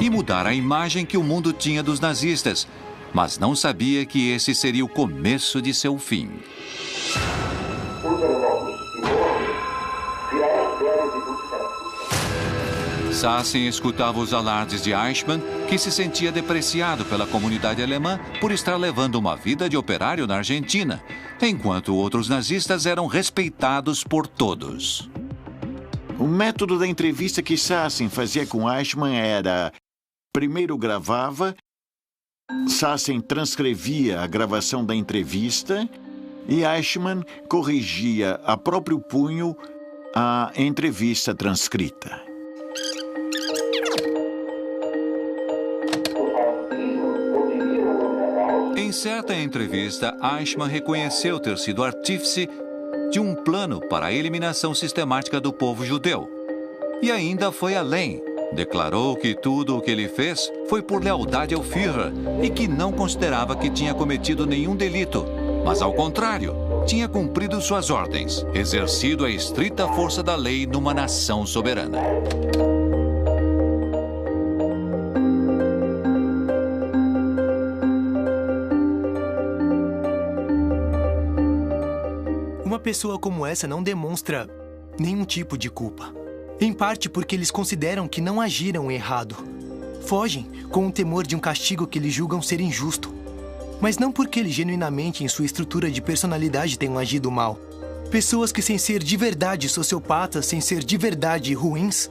e mudar a imagem que o mundo tinha dos nazistas, mas não sabia que esse seria o começo de seu fim. Sassen escutava os alardes de Eichmann, que se sentia depreciado pela comunidade alemã por estar levando uma vida de operário na Argentina, enquanto outros nazistas eram respeitados por todos. O método da entrevista que Sassen fazia com Eichmann era: primeiro gravava, Sassen transcrevia a gravação da entrevista e Eichmann corrigia a próprio punho a entrevista transcrita. Em certa entrevista, Eichmann reconheceu ter sido artífice de um plano para a eliminação sistemática do povo judeu. E ainda foi além. Declarou que tudo o que ele fez foi por lealdade ao Führer e que não considerava que tinha cometido nenhum delito, mas, ao contrário, tinha cumprido suas ordens, exercido a estrita força da lei numa nação soberana. Uma pessoa como essa não demonstra nenhum tipo de culpa. Em parte porque eles consideram que não agiram errado. Fogem com o temor de um castigo que eles julgam ser injusto. Mas não porque eles genuinamente, em sua estrutura de personalidade, tenham agido mal. Pessoas que, sem ser de verdade sociopatas, sem ser de verdade ruins,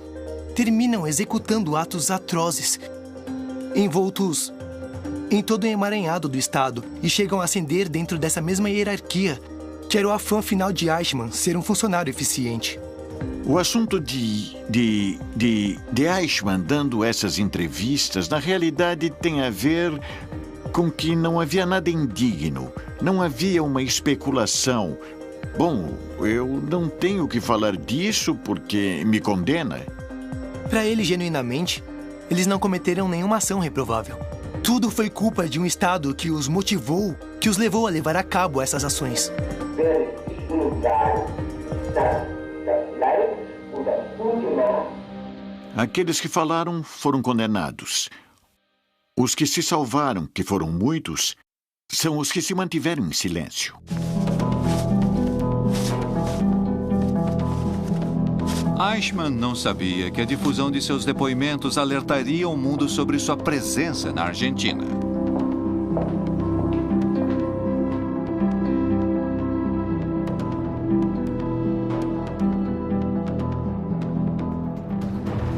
terminam executando atos atrozes, envoltos em todo o emaranhado do Estado, e chegam a ascender dentro dessa mesma hierarquia, que era o afã final de Eichmann, ser um funcionário eficiente. O assunto de Eichmann dando essas entrevistas, na realidade, tem a ver com que não havia nada indigno, não havia uma especulação. Bom, eu não tenho que falar disso porque me condena. Para ele, genuinamente, eles não cometeram nenhuma ação reprovável. Tudo foi culpa de um Estado que os motivou, que os levou a levar a cabo essas ações. Aqueles que falaram foram condenados. Os que se salvaram, que foram muitos, são os que se mantiveram em silêncio. Eichmann não sabia que a difusão de seus depoimentos alertaria o mundo sobre sua presença na Argentina.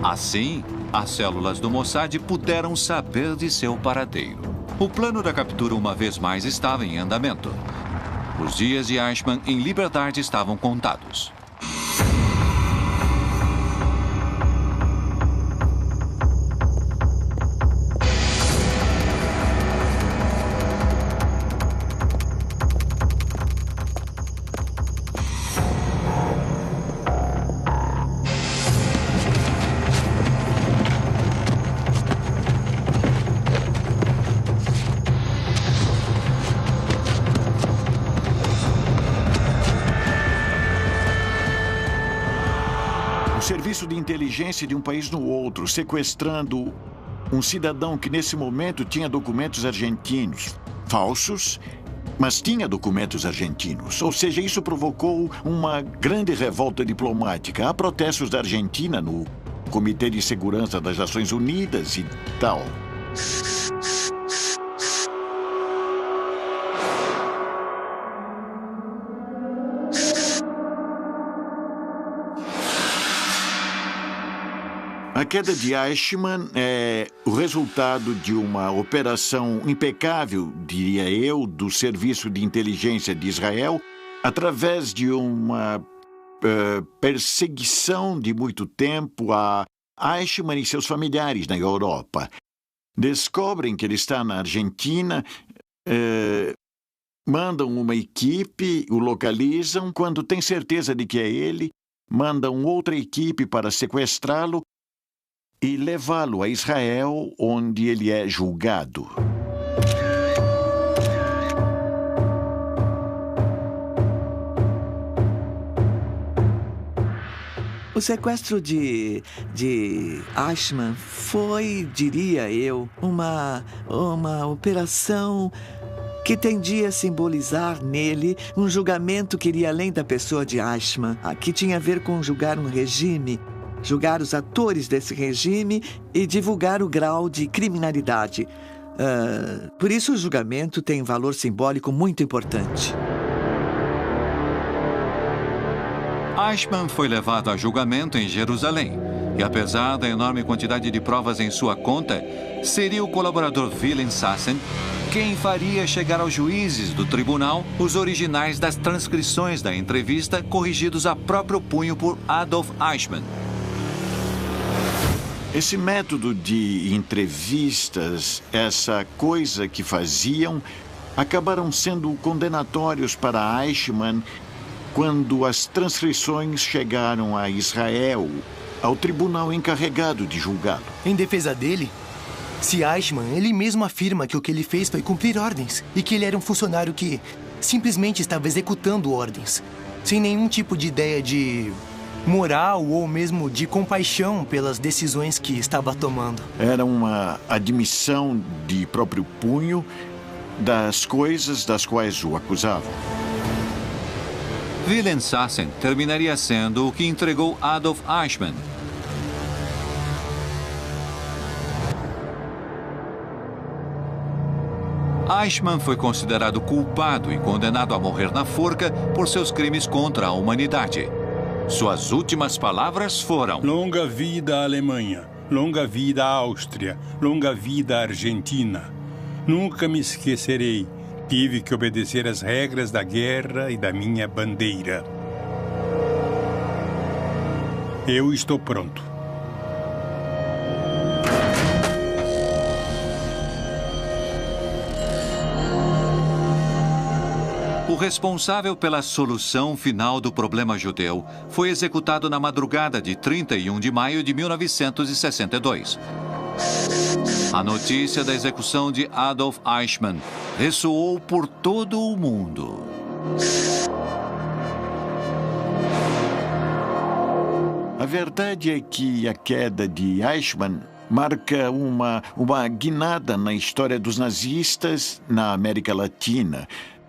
Assim, as células do Mossad puderam saber de seu paradeiro. O plano da captura uma vez mais estava em andamento. Os dias de Eichmann em liberdade estavam contados. Serviço de inteligência de um país no outro, sequestrando um cidadão que nesse momento tinha documentos argentinos. Falsos, mas tinha documentos argentinos. Ou seja, isso provocou uma grande revolta diplomática. Há protestos da Argentina no Comitê de Segurança das Nações Unidas e tal. A queda de Eichmann é o resultado de uma operação impecável, diria eu, do Serviço de Inteligência de Israel, através de uma perseguição de muito tempo a Eichmann e seus familiares na Europa. Descobrem que ele está na Argentina, mandam uma equipe, o localizam. Quando têm certeza de que é ele, mandam outra equipe para sequestrá-lo e levá-lo a Israel, onde ele é julgado. O sequestro de Eichmann foi, diria eu, uma operação que tendia a simbolizar nele um julgamento que iria além da pessoa de Eichmann, que tinha a ver com julgar um regime, julgar os atores desse regime e divulgar o grau de criminalidade. Por isso, o julgamento tem um valor simbólico muito importante. Eichmann foi levado a julgamento em Jerusalém. E apesar da enorme quantidade de provas em sua conta, seria o colaborador Willem Sassen quem faria chegar aos juízes do tribunal os originais das transcrições da entrevista corrigidos a próprio punho por Adolf Eichmann. Esse método de entrevistas, essa coisa que faziam, acabaram sendo condenatórios para Eichmann quando as transcrições chegaram a Israel, ao tribunal encarregado de julgá-lo. Em defesa dele, se Eichmann, ele mesmo afirma que o que ele fez foi cumprir ordens e que ele era um funcionário que simplesmente estava executando ordens, sem nenhum tipo de ideia de moral ou mesmo de compaixão pelas decisões que estava tomando. Era uma admissão de próprio punho das coisas das quais o acusavam. Willem Sassen terminaria sendo o que entregou Adolf Eichmann. Eichmann foi considerado culpado e condenado a morrer na forca por seus crimes contra a humanidade. Suas últimas palavras foram: longa vida à Alemanha, longa vida à Áustria, longa vida à Argentina. Nunca me esquecerei. Tive que obedecer às regras da guerra e da minha bandeira. Eu estou pronto. O responsável pela solução final do problema judeu foi executado na madrugada de 31 de maio de 1962. A notícia da execução de Adolf Eichmann ressoou por todo o mundo. A verdade é que a queda de Eichmann marca uma guinada na história dos nazistas na América Latina.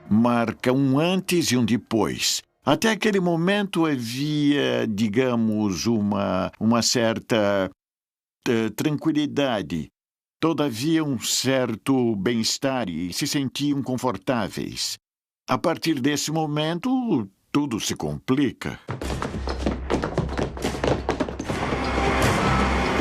Marca um antes e um depois. Até aquele momento havia, digamos, uma certa tranquilidade. Todavia, um certo bem-estar e se sentiam confortáveis. A partir desse momento, tudo se complica.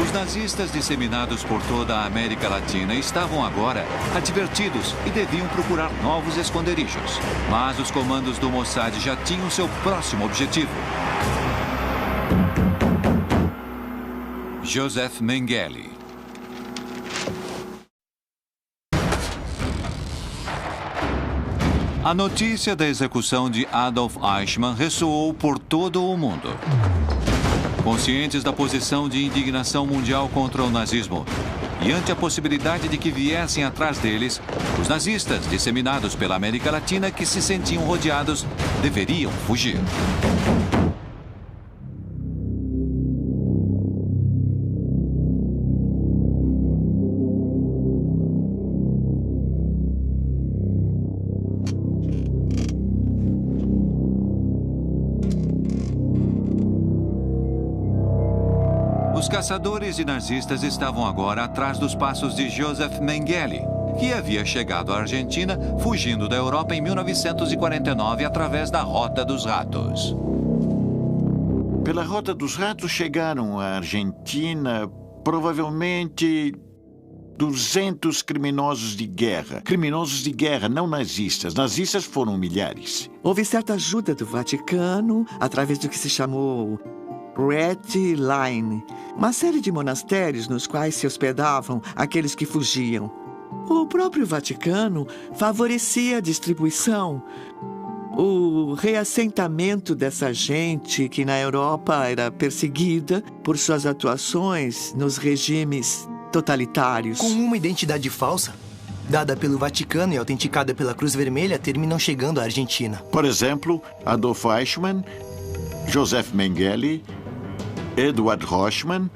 Os nazistas disseminados por toda a América Latina estavam agora advertidos e deviam procurar novos esconderijos. Mas os comandos do Mossad já tinham seu próximo objetivo. Joseph Mengele. A notícia da execução de Adolf Eichmann ressoou por todo o mundo. Conscientes da posição de indignação mundial contra o nazismo e ante a possibilidade de que viessem atrás deles, os nazistas disseminados pela América Latina que se sentiam rodeados deveriam fugir. Os caçadores e nazistas estavam agora atrás dos passos de Joseph Mengele, que havia chegado à Argentina fugindo da Europa em 1949 através da Rota dos Ratos. Pela Rota dos Ratos chegaram à Argentina provavelmente 200 criminosos de guerra. Criminosos de guerra, não nazistas. Nazistas foram milhares. Houve certa ajuda do Vaticano através do que se chamou Red Line, uma série de monastérios nos quais se hospedavam aqueles que fugiam. O próprio Vaticano favorecia a distribuição, o reassentamento dessa gente que na Europa era perseguida por suas atuações nos regimes totalitários. Com uma identidade falsa, dada pelo Vaticano e autenticada pela Cruz Vermelha, terminam chegando à Argentina. Por exemplo, Adolf Eichmann, Joseph Mengele, Eduard Rochmann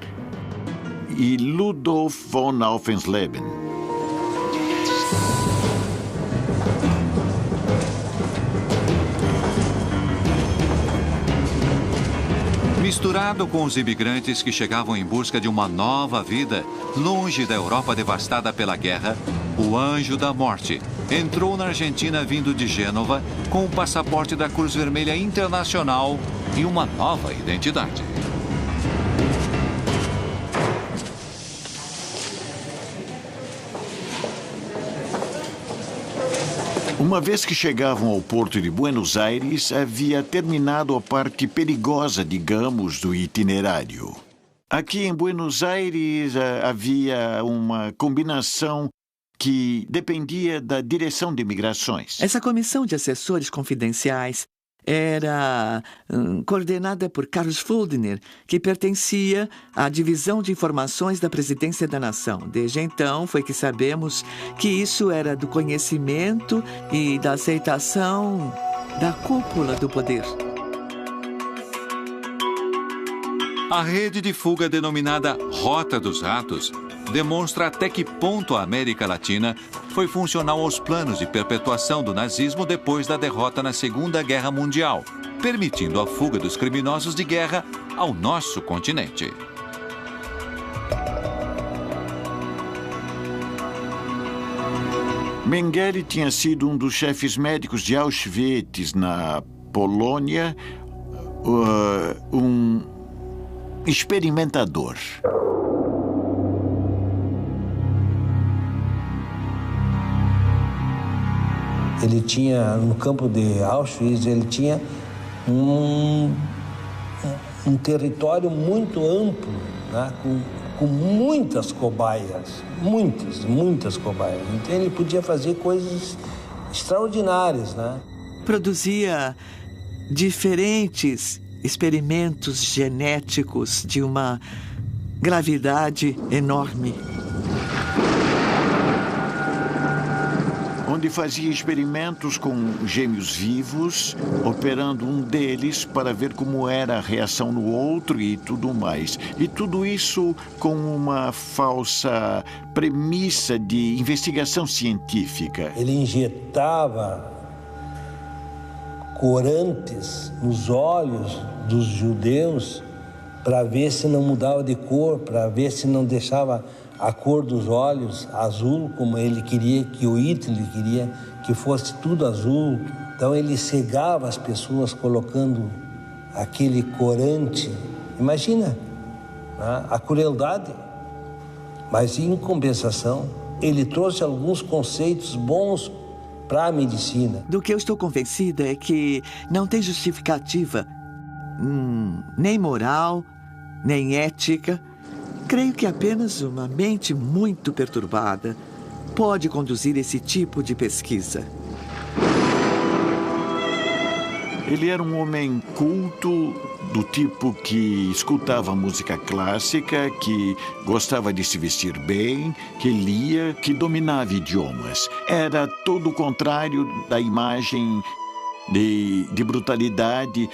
e Ludolf von Aufensleben. Misturado com os imigrantes que chegavam em busca de uma nova vida, longe da Europa devastada pela guerra, o Anjo da Morte entrou na Argentina vindo de Gênova com o passaporte da Cruz Vermelha Internacional e uma nova identidade. Uma vez que chegavam ao porto de Buenos Aires, havia terminado a parte perigosa, digamos, do itinerário. Aqui em Buenos Aires havia uma combinação que dependia da Direção de Imigrações. Essa comissão de assessores confidenciais era coordenada por Carlos Fuldner, que pertencia à Divisão de Informações da Presidência da Nação. Desde então, foi que sabemos que isso era do conhecimento e da aceitação da cúpula do poder. A rede de fuga denominada Rota dos Ratos demonstra até que ponto a América Latina foi funcional aos planos de perpetuação do nazismo depois da derrota na Segunda Guerra Mundial, permitindo a fuga dos criminosos de guerra ao nosso continente. Mengele tinha sido um dos chefes médicos de Auschwitz, na Polônia, um experimentador. Ele tinha, no campo de Auschwitz, ele tinha um território muito amplo, né? com muitas cobaias, muitas cobaias. Então ele podia fazer coisas extraordinárias, né? Produzia diferentes experimentos genéticos de uma gravidade enorme. Onde fazia experimentos com gêmeos vivos, operando um deles para ver como era a reação no outro e tudo mais. E tudo isso com uma falsa premissa de investigação científica. Ele injetava corantes nos olhos dos judeus para ver se não mudava de cor, para ver se não deixava a cor dos olhos azul, como ele queria, que o Hitler queria que fosse tudo azul. Então ele cegava as pessoas colocando aquele corante. Imagina, né? A crueldade. Mas em compensação, ele trouxe alguns conceitos bons para a medicina. Do que eu estou convencida é que não tem justificativa, nem moral, nem ética. Creio que apenas uma mente muito perturbada pode conduzir esse tipo de pesquisa. Ele era um homem culto, do tipo que escutava música clássica, que gostava de se vestir bem, que lia, que dominava idiomas. Era todo o contrário da imagem de brutalidade,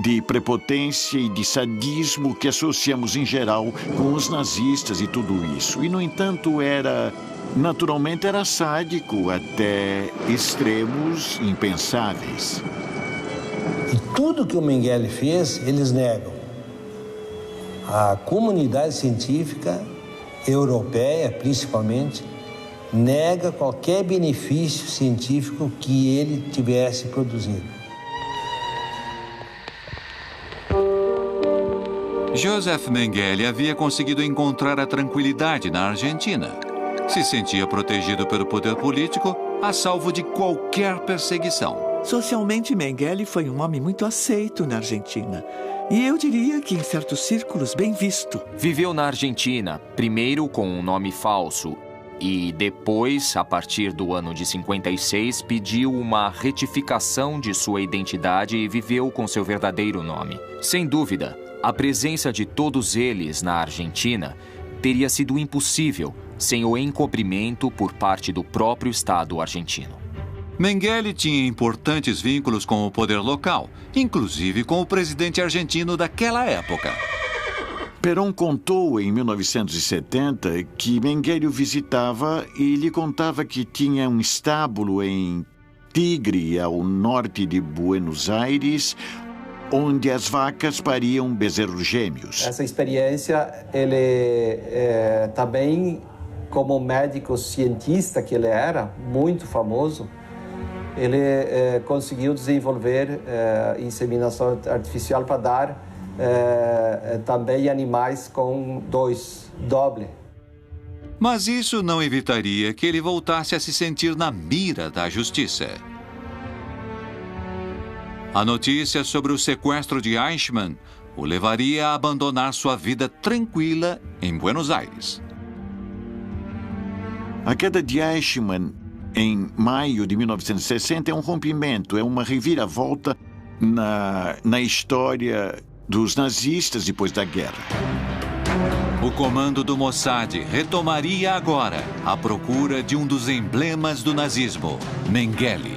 de prepotência e de sadismo que associamos em geral com os nazistas e tudo isso. E, no entanto, naturalmente era sádico até extremos impensáveis. E tudo que o Mengele fez, eles negam. A comunidade científica europeia, principalmente, nega qualquer benefício científico que ele tivesse produzido. Joseph Mengele havia conseguido encontrar a tranquilidade na Argentina. Se sentia protegido pelo poder político, a salvo de qualquer perseguição. Socialmente, Mengele foi um homem muito aceito na Argentina. E eu diria que, em certos círculos, bem visto. Viveu na Argentina, primeiro com um nome falso, e depois, a partir do ano de 56, pediu uma retificação de sua identidade e viveu com seu verdadeiro nome. Sem dúvida, a presença de todos eles na Argentina teria sido impossível sem o encobrimento por parte do próprio Estado argentino. Mengele tinha importantes vínculos com o poder local, inclusive com o presidente argentino daquela época. Perón contou em 1970 que Mengele o visitava e lhe contava que tinha um estábulo em Tigre, ao norte de Buenos Aires, onde as vacas pariam bezerros gêmeos. Essa experiência, ele também, como médico cientista que ele era, muito famoso, ele conseguiu desenvolver inseminação artificial para dar também animais com doble. Mas isso não evitaria que ele voltasse a se sentir na mira da justiça. A notícia sobre o sequestro de Eichmann o levaria a abandonar sua vida tranquila em Buenos Aires. A queda de Eichmann em maio de 1960 é um rompimento, é uma reviravolta na história dos nazistas depois da guerra. O comando do Mossad retomaria agora a procura de um dos emblemas do nazismo, Mengele.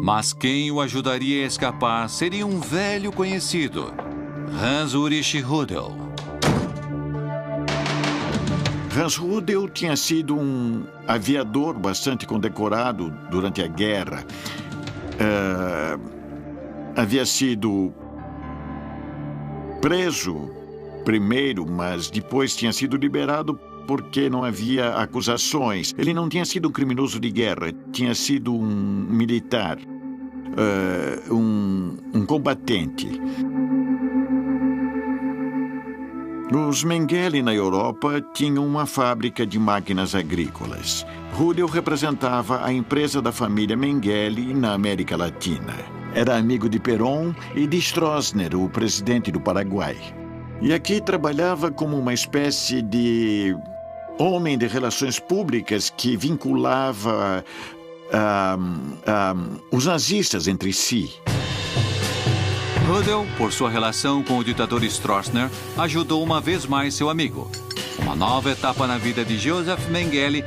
Mas quem o ajudaria a escapar seria um velho conhecido, Hans Ulrich Rudel. Hans Rudel tinha sido um aviador bastante condecorado durante a guerra. Havia sido preso primeiro, mas depois tinha sido liberado porque não havia acusações. Ele não tinha sido um criminoso de guerra, tinha sido um militar, um combatente. Os Mengele na Europa tinham uma fábrica de máquinas agrícolas. Rudel representava a empresa da família Mengele na América Latina. Era amigo de Perón e de Stroessner, o presidente do Paraguai. E aqui trabalhava como uma espécie de homem de relações públicas que vinculava os nazistas entre si. Rudel, por sua relação com o ditador Stroessner, ajudou uma vez mais seu amigo. Uma nova etapa na vida de Joseph Mengele,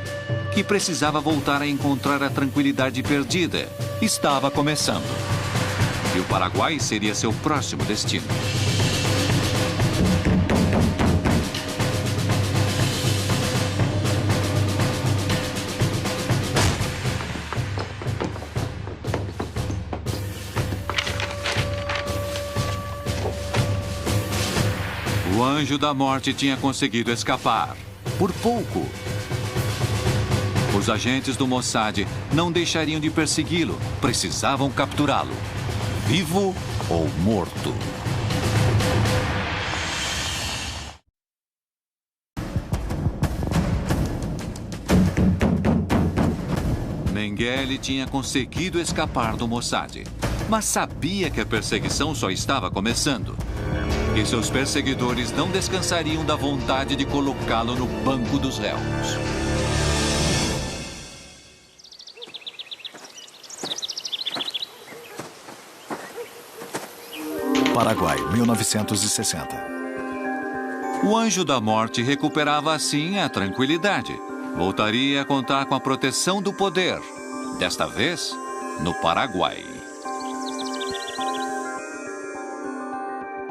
que precisava voltar a encontrar a tranquilidade perdida, estava começando. E o Paraguai seria seu próximo destino. O anjo da morte tinha conseguido escapar. Por pouco. Os agentes do Mossad não deixariam de persegui-lo. Precisavam capturá-lo. Vivo ou morto. Mengele tinha conseguido escapar do Mossad, mas sabia que a perseguição só estava começando. E seus perseguidores não descansariam da vontade de colocá-lo no banco dos réus. Paraguai, 1960. O anjo da morte recuperava assim a tranquilidade. Voltaria a contar com a proteção do poder. Desta vez, no Paraguai.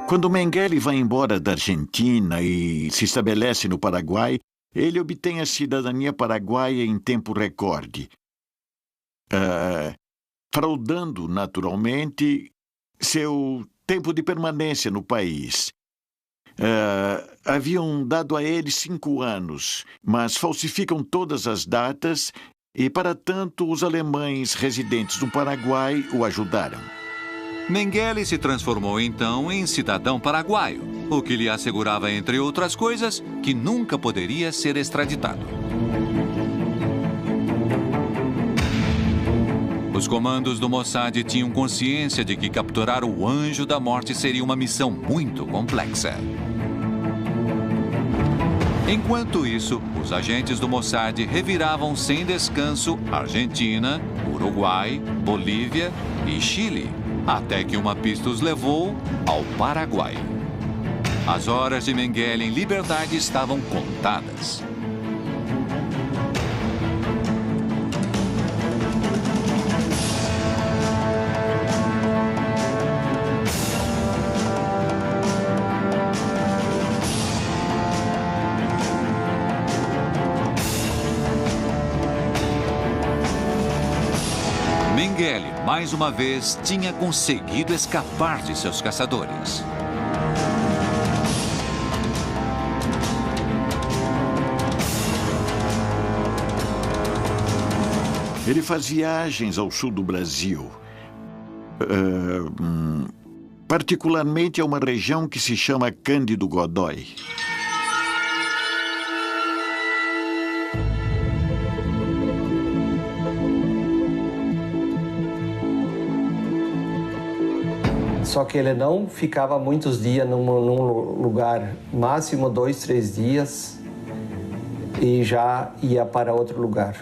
Quando Mengele vai embora da Argentina e se estabelece no Paraguai, ele obtém a cidadania paraguaia em tempo recorde, fraudando, naturalmente, seu tempo de permanência no país. Haviam dado a ele 5 anos, mas falsificam todas as datas e, para tanto, os alemães residentes no Paraguai o ajudaram. Mengele se transformou então em cidadão paraguaio, o que lhe assegurava, entre outras coisas, que nunca poderia ser extraditado. Os comandos do Mossad tinham consciência de que capturar o anjo da morte seria uma missão muito complexa. Enquanto isso, os agentes do Mossad reviravam sem descanso Argentina, Uruguai, Bolívia e Chile, até que uma pista os levou ao Paraguai. As horas de Mengele em liberdade estavam contadas. Mengele, mais uma vez, tinha conseguido escapar de seus caçadores. Ele faz viagens ao sul do Brasil, particularmente a uma região que se chama Cândido Godói. Só que ele não ficava muitos dias num lugar, máximo 2, 3 dias, e já ia para outro lugar.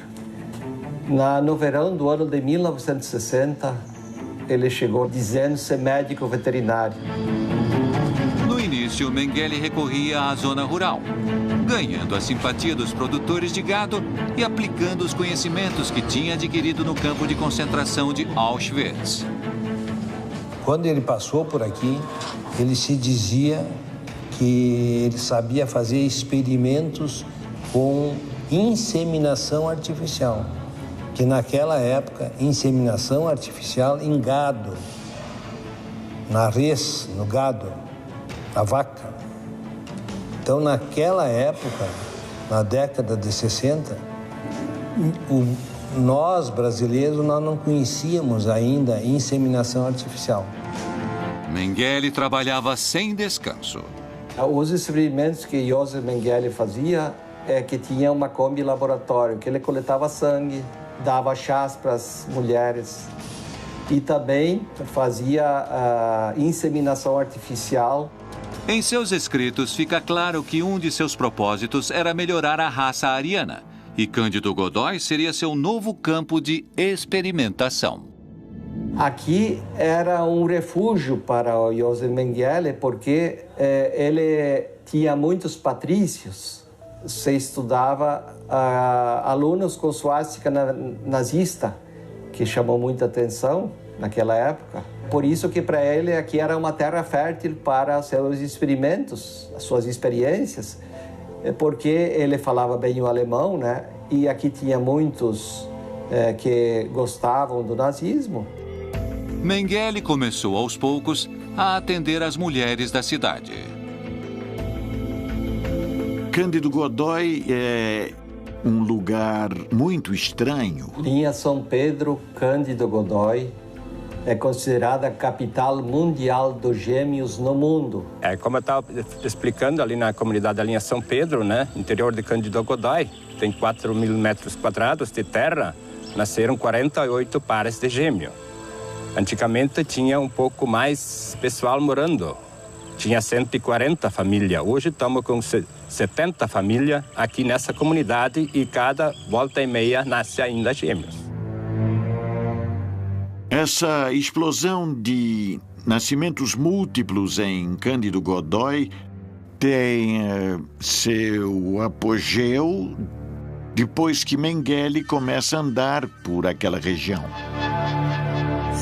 No verão do ano de 1960, ele chegou dizendo ser médico veterinário. No início, Mengele recorria à zona rural, ganhando a simpatia dos produtores de gado e aplicando os conhecimentos que tinha adquirido no campo de concentração de Auschwitz. Quando ele passou por aqui, ele se dizia que ele sabia fazer experimentos com inseminação artificial. Que naquela época, inseminação artificial em gado, na res, no gado, na vaca. Então, naquela época, na década de 60, nós, brasileiros, nós não conhecíamos ainda inseminação artificial. Mengele trabalhava sem descanso. Os experimentos que Josef Mengele fazia é que tinha uma Kombi laboratório, que ele coletava sangue, dava chás para as mulheres e também fazia a inseminação artificial. Em seus escritos fica claro que um de seus propósitos era melhorar a raça ariana e Cândido Godói seria seu novo campo de experimentação. Aqui era um refúgio para o Josef Mengele porque ele tinha muitos patrícios. Se estudava alunos com suástica nazista, que chamou muita atenção naquela época. Por isso que para ele aqui era uma terra fértil para seus experimentos, as suas experiências, porque ele falava bem o alemão, né? E aqui tinha muitos que gostavam do nazismo. Mengele começou aos poucos a atender as mulheres da cidade. Cândido Godói é um lugar muito estranho. Linha São Pedro, Cândido Godói, é considerada a capital mundial dos gêmeos no mundo. Como eu estava explicando, ali na comunidade da Linha São Pedro, né, interior de Cândido Godói, tem 4.000 metros quadrados de terra, nasceram 48 pares de gêmeo. Antigamente tinha um pouco mais pessoal morando, tinha 140 famílias. Hoje estamos com 70 famílias aqui nessa comunidade e cada volta e meia nasce ainda gêmeos. Essa explosão de nascimentos múltiplos em Cândido Godói tem seu apogeu depois que Mengele começa a andar por aquela região.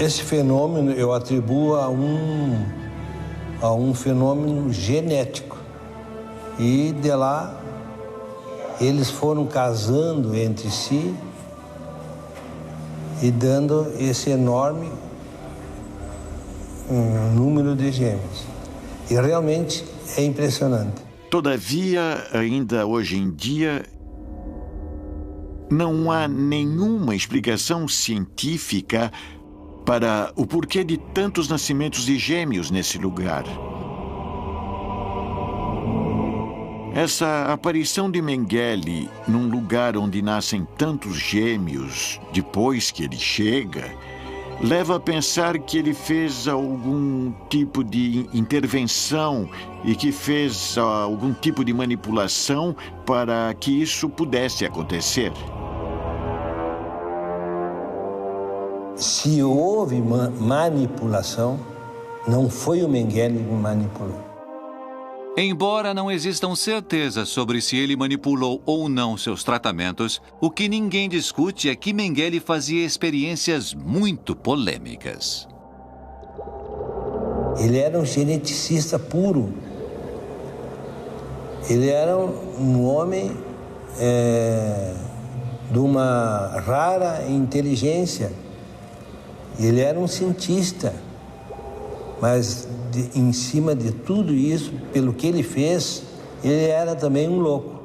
Esse fenômeno eu atribuo a um fenômeno genético. E de lá eles foram casando entre si e dando esse enorme número de gêmeos. E realmente é impressionante. Todavia, ainda hoje em dia, não há nenhuma explicação científica para o porquê de tantos nascimentos de gêmeos nesse lugar. Essa aparição de Mengele num lugar onde nascem tantos gêmeos depois que ele chega, leva a pensar que ele fez algum tipo de intervenção e que fez algum tipo de manipulação para que isso pudesse acontecer. Se houve manipulação, não foi o Mengele que manipulou. Embora não existam certezas sobre se ele manipulou ou não seus tratamentos, o que ninguém discute é que Mengele fazia experiências muito polêmicas. Ele era um geneticista puro. Ele era um homem de uma rara inteligência. Ele era um cientista, mas em cima de tudo isso, pelo que ele fez, ele era também um louco.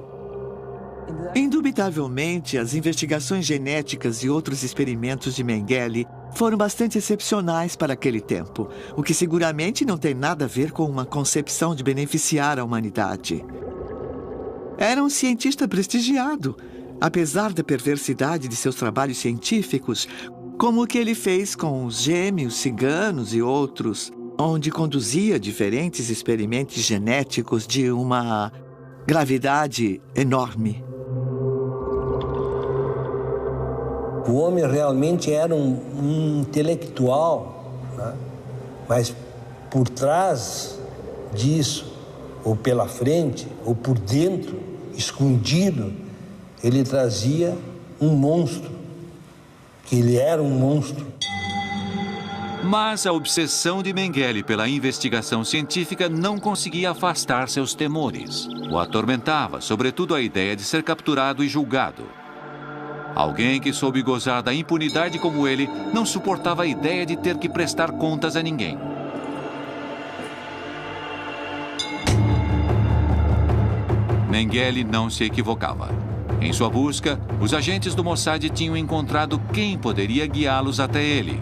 Indubitavelmente, as investigações genéticas e outros experimentos de Mengele foram bastante excepcionais para aquele tempo, o que seguramente não tem nada a ver com uma concepção de beneficiar a humanidade. Era um cientista prestigiado, apesar da perversidade de seus trabalhos científicos, como o que ele fez com os gêmeos, ciganos e outros, onde conduzia diferentes experimentos genéticos de uma gravidade enorme. O homem realmente era um intelectual, né? Mas por trás disso, ou pela frente, ou por dentro, escondido, ele trazia um monstro, que ele era um monstro. Mas a obsessão de Mengele pela investigação científica não conseguia afastar seus temores. O atormentava, sobretudo, a ideia de ser capturado e julgado. Alguém que soube gozar da impunidade como ele não suportava a ideia de ter que prestar contas a ninguém. Mengele não se equivocava. Em sua busca, os agentes do Mossad tinham encontrado quem poderia guiá-los até ele.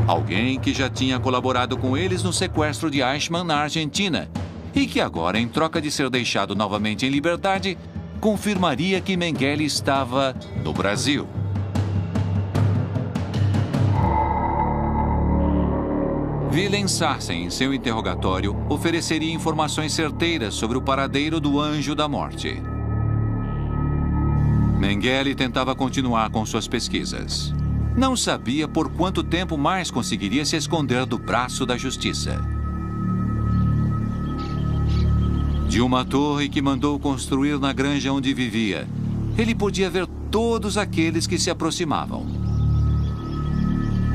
Alguém que já tinha colaborado com eles no sequestro de Eichmann na Argentina e que agora, em troca de ser deixado novamente em liberdade, confirmaria que Mengele estava no Brasil. Willem Sarsen, em seu interrogatório, ofereceria informações certeiras sobre o paradeiro do Anjo da Morte. Mengele tentava continuar com suas pesquisas. Não sabia por quanto tempo mais conseguiria se esconder do braço da justiça. De uma torre que mandou construir na granja onde vivia, ele podia ver todos aqueles que se aproximavam.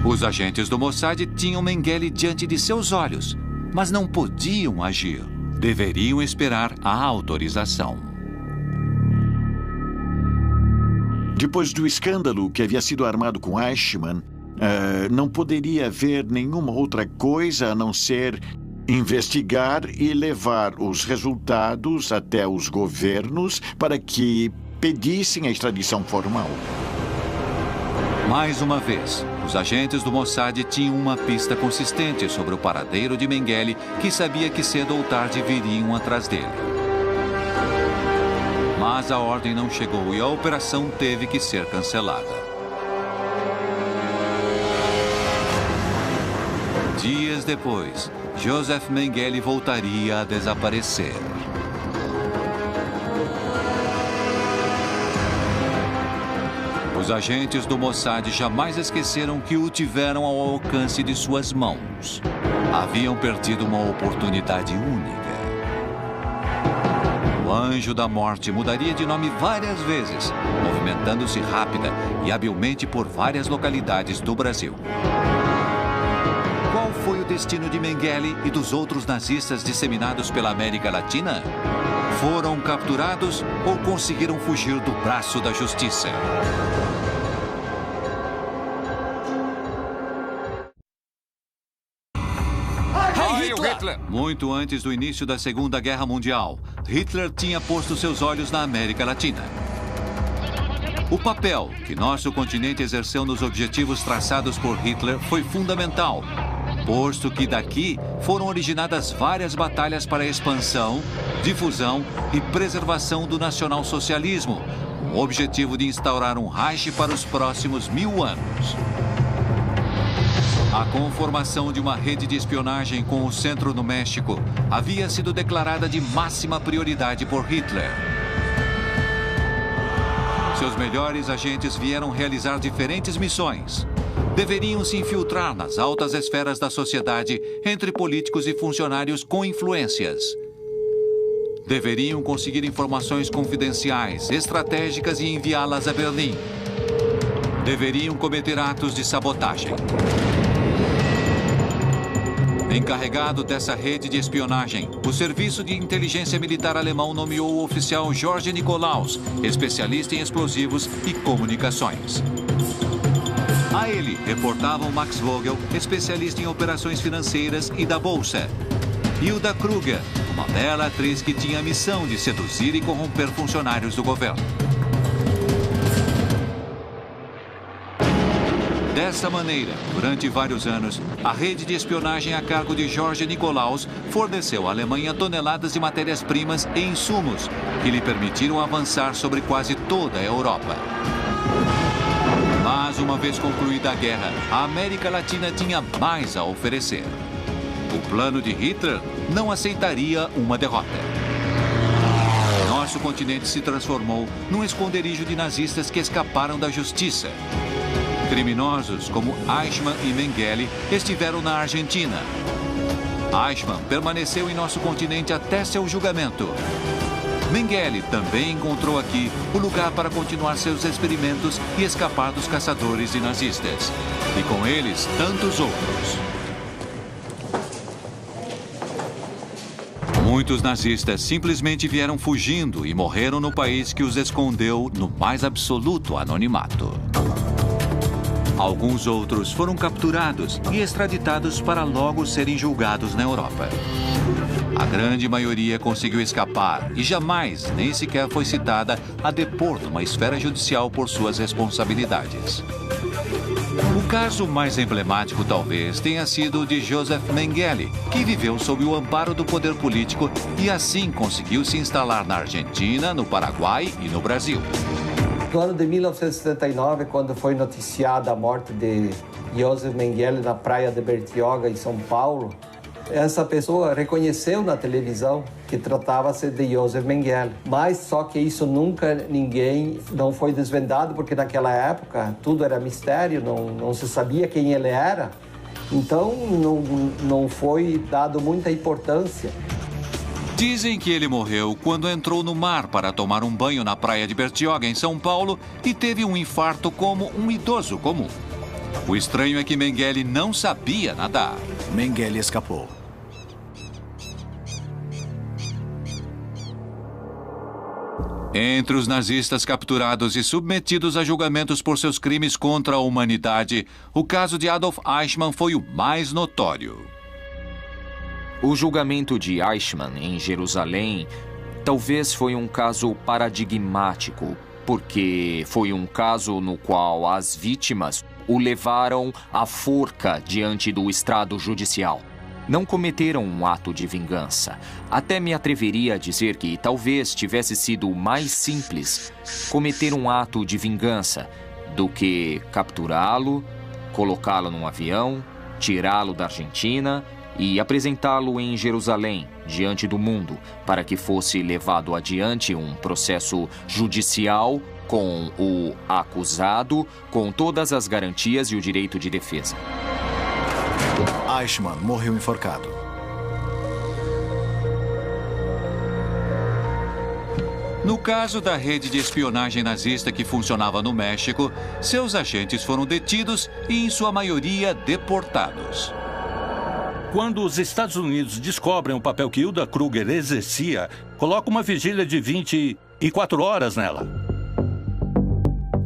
Os agentes do Mossad tinham Mengele diante de seus olhos, mas não podiam agir. Deveriam esperar a autorização. Depois do escândalo que havia sido armado com Eichmann, não poderia haver nenhuma outra coisa a não ser investigar e levar os resultados até os governos para que pedissem a extradição formal. Mais uma vez, os agentes do Mossad tinham uma pista consistente sobre o paradeiro de Mengele, que sabia que cedo ou tarde viriam atrás dele. Mas a ordem não chegou e a operação teve que ser cancelada. Dias depois, Joseph Mengele voltaria a desaparecer. Os agentes do Mossad jamais esqueceram que o tiveram ao alcance de suas mãos. Haviam perdido uma oportunidade única. O Anjo da Morte mudaria de nome várias vezes, movimentando-se rápida e habilmente por várias localidades do Brasil. Qual foi o destino de Mengele e dos outros nazistas disseminados pela América Latina? Foram capturados ou conseguiram fugir do braço da justiça? Muito antes do início da Segunda Guerra Mundial, Hitler tinha posto seus olhos na América Latina. O papel que nosso continente exerceu nos objetivos traçados por Hitler foi fundamental, posto que daqui foram originadas várias batalhas para a expansão, difusão e preservação do nacionalsocialismo, com o objetivo de instaurar um Reich para os próximos 1000 anos. A conformação de uma rede de espionagem com o centro no México havia sido declarada de máxima prioridade por Hitler. Seus melhores agentes vieram realizar diferentes missões. Deveriam se infiltrar nas altas esferas da sociedade entre políticos e funcionários com influências. Deveriam conseguir informações confidenciais, estratégicas e enviá-las a Berlim. Deveriam cometer atos de sabotagem. Encarregado dessa rede de espionagem, o Serviço de Inteligência Militar alemão nomeou o oficial Jorge Nikolaus, especialista em explosivos e comunicações. A ele reportavam Max Vogel, especialista em operações financeiras e da Bolsa. Hilda Kruger, uma bela atriz que tinha a missão de seduzir e corromper funcionários do governo. Dessa maneira, durante vários anos, a rede de espionagem a cargo de George Nikolaus forneceu à Alemanha toneladas de matérias-primas e insumos que lhe permitiram avançar sobre quase toda a Europa. Mas, uma vez concluída a guerra, a América Latina tinha mais a oferecer. O plano de Hitler não aceitaria uma derrota. Nosso continente se transformou num esconderijo de nazistas que escaparam da justiça. Criminosos como Eichmann e Mengele estiveram na Argentina. Eichmann permaneceu em nosso continente até seu julgamento. Mengele também encontrou aqui o lugar para continuar seus experimentos e escapar dos caçadores de nazistas. E com eles, tantos outros. Muitos nazistas simplesmente vieram fugindo e morreram no país que os escondeu no mais absoluto anonimato. Alguns outros foram capturados e extraditados para logo serem julgados na Europa. A grande maioria conseguiu escapar e jamais, nem sequer foi citada a depor numa esfera judicial por suas responsabilidades. O caso mais emblemático talvez tenha sido o de Joseph Mengele, que viveu sob o amparo do poder político e assim conseguiu se instalar na Argentina, no Paraguai e no Brasil. No ano de 1979, quando foi noticiada a morte de Joseph Mengele na praia de Bertioga, em São Paulo, essa pessoa reconheceu na televisão que tratava-se de Joseph Mengele. Mas só que isso não foi desvendado, porque naquela época tudo era mistério, não se sabia quem ele era. Então não foi dado muita importância. Dizem que ele morreu quando entrou no mar para tomar um banho na praia de Bertioga, em São Paulo, e teve um infarto como um idoso comum. O estranho é que Mengele não sabia nadar. Mengele escapou. Entre os nazistas capturados e submetidos a julgamentos por seus crimes contra a humanidade, o caso de Adolf Eichmann foi o mais notório. O julgamento de Eichmann em Jerusalém talvez foi um caso paradigmático, porque foi um caso no qual as vítimas o levaram à forca diante do estrado judicial. Não cometeram um ato de vingança. Até me atreveria a dizer que talvez tivesse sido mais simples cometer um ato de vingança do que capturá-lo, colocá-lo num avião, tirá-lo da Argentina e apresentá-lo em Jerusalém, diante do mundo, para que fosse levado adiante um processo judicial com o acusado, com todas as garantias e o direito de defesa. Eichmann morreu enforcado. No caso da rede de espionagem nazista que funcionava no México, seus agentes foram detidos e, em sua maioria, deportados. Quando os Estados Unidos descobrem o papel que Hilda Kruger exercia, coloca uma vigília de 24 horas nela.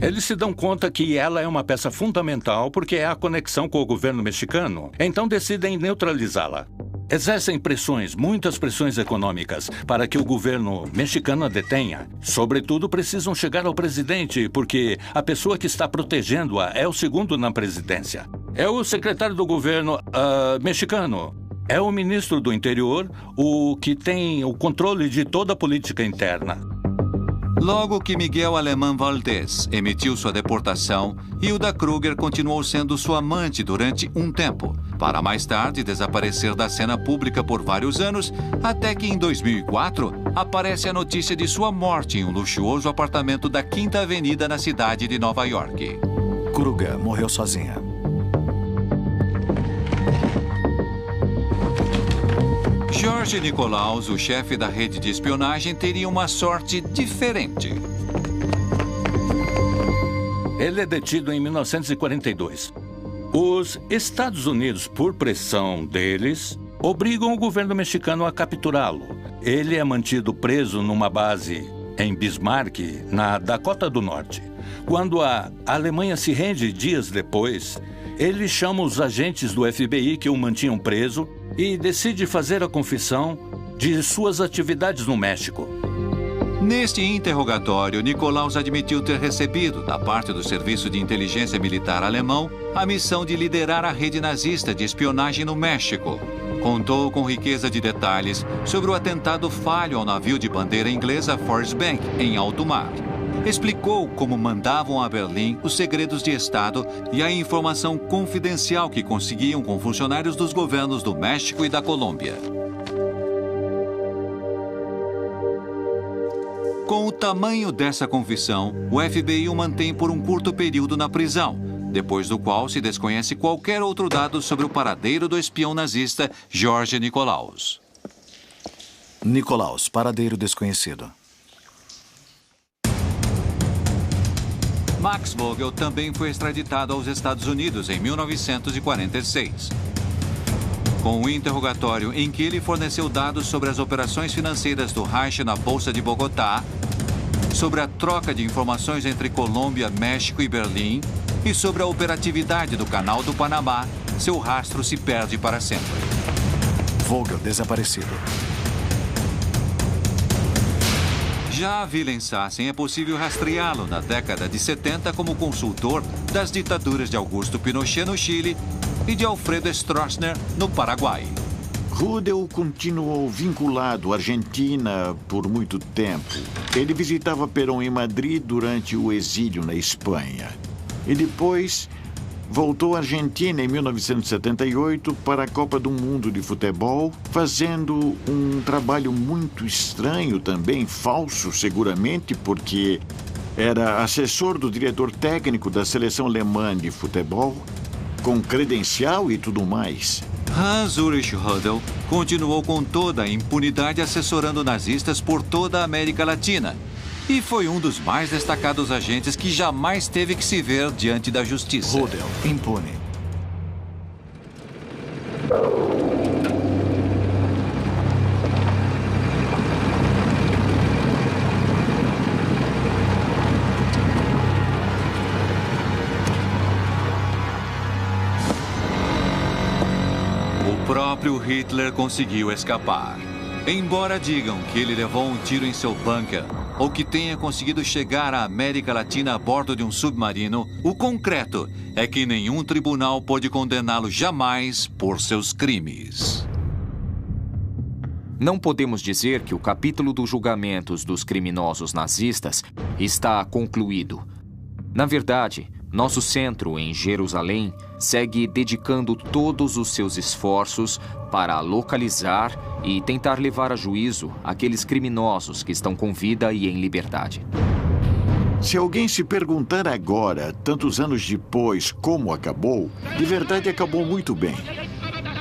Eles se dão conta que ela é uma peça fundamental porque é a conexão com o governo mexicano, então decidem neutralizá-la. Exercem pressões, muitas pressões econômicas, para que o governo mexicano a detenha. Sobretudo, precisam chegar ao presidente, porque a pessoa que está protegendo-a é o segundo na presidência. É o secretário do governo mexicano. É o ministro do interior, o que tem o controle de toda a política interna. Logo que Miguel Alemán Valdés emitiu sua deportação, Hilda Kruger continuou sendo sua amante durante um tempo, para mais tarde desaparecer da cena pública por vários anos, até que em 2004 aparece a notícia de sua morte em um luxuoso apartamento da Quinta Avenida na cidade de Nova York. Kruger morreu sozinha. George Nikolaus, o chefe da rede de espionagem, teria uma sorte diferente. Ele é detido em 1942. Os Estados Unidos, por pressão deles, obrigam o governo mexicano a capturá-lo. Ele é mantido preso numa base em Bismarck, na Dakota do Norte. Quando a Alemanha se rende dias depois, ele chama os agentes do FBI que o mantinham preso e decide fazer a confissão de suas atividades no México. Neste interrogatório, Nikolaus admitiu ter recebido, da parte do Serviço de Inteligência Militar alemão, a missão de liderar a rede nazista de espionagem no México. Contou com riqueza de detalhes sobre o atentado falho ao navio de bandeira inglesa Forrest Bank, em alto mar. Explicou como mandavam a Berlim os segredos de Estado e a informação confidencial que conseguiam com funcionários dos governos do México e da Colômbia. Com o tamanho dessa confissão, o FBI o mantém por um curto período na prisão, depois do qual se desconhece qualquer outro dado sobre o paradeiro do espião nazista George Nikolaus. Nikolaus, paradeiro desconhecido. Max Vogel também foi extraditado aos Estados Unidos em 1946. Com o interrogatório em que ele forneceu dados sobre as operações financeiras do Reich na Bolsa de Bogotá, sobre a troca de informações entre Colômbia, México e Berlim e sobre a operatividade do Canal do Panamá, seu rastro se perde para sempre. Vogel desaparecido. Já a Willem Sassen é possível rastreá-lo na década de 70 como consultor das ditaduras de Augusto Pinochet no Chile e de Alfredo Stroessner no Paraguai. Rudel continuou vinculado à Argentina por muito tempo. Ele visitava Perón em Madrid durante o exílio na Espanha. E depois voltou à Argentina em 1978 para a Copa do Mundo de Futebol, fazendo um trabalho muito estranho também, falso seguramente, porque era assessor do diretor técnico da seleção alemã de futebol, com credencial e tudo mais. Hans-Ulrich Rudel continuou com toda a impunidade assessorando nazistas por toda a América Latina e foi um dos mais destacados agentes que jamais teve que se ver diante da justiça. Rudel, impune. O próprio Hitler conseguiu escapar. Embora digam que ele levou um tiro em seu bunker ou que tenha conseguido chegar à América Latina a bordo de um submarino, o concreto é que nenhum tribunal pôde condená-lo jamais por seus crimes. Não podemos dizer que o capítulo dos julgamentos dos criminosos nazistas está concluído. Na verdade, nosso centro em Jerusalém segue dedicando todos os seus esforços para localizar e tentar levar a juízo aqueles criminosos que estão com vida e em liberdade. Se alguém se perguntar agora, tantos anos depois, como acabou, de verdade acabou muito bem.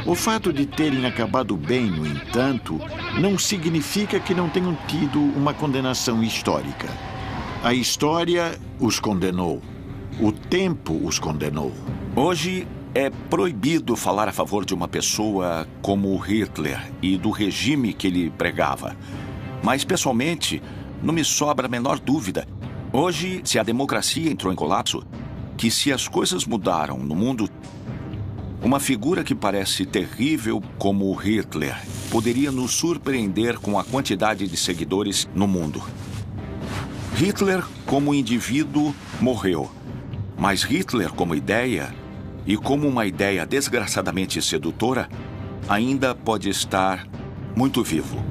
O fato de terem acabado bem, no entanto, não significa que não tenham tido uma condenação histórica. A história os condenou. O tempo os condenou. Hoje é proibido falar a favor de uma pessoa como Hitler e do regime que ele pregava. Mas, pessoalmente, não me sobra a menor dúvida. Hoje, se a democracia entrou em colapso, que se as coisas mudaram no mundo, uma figura que parece terrível como Hitler poderia nos surpreender com a quantidade de seguidores no mundo. Hitler, como indivíduo, morreu. Mas Hitler, como ideia, e como uma ideia desgraçadamente sedutora, ainda pode estar muito vivo.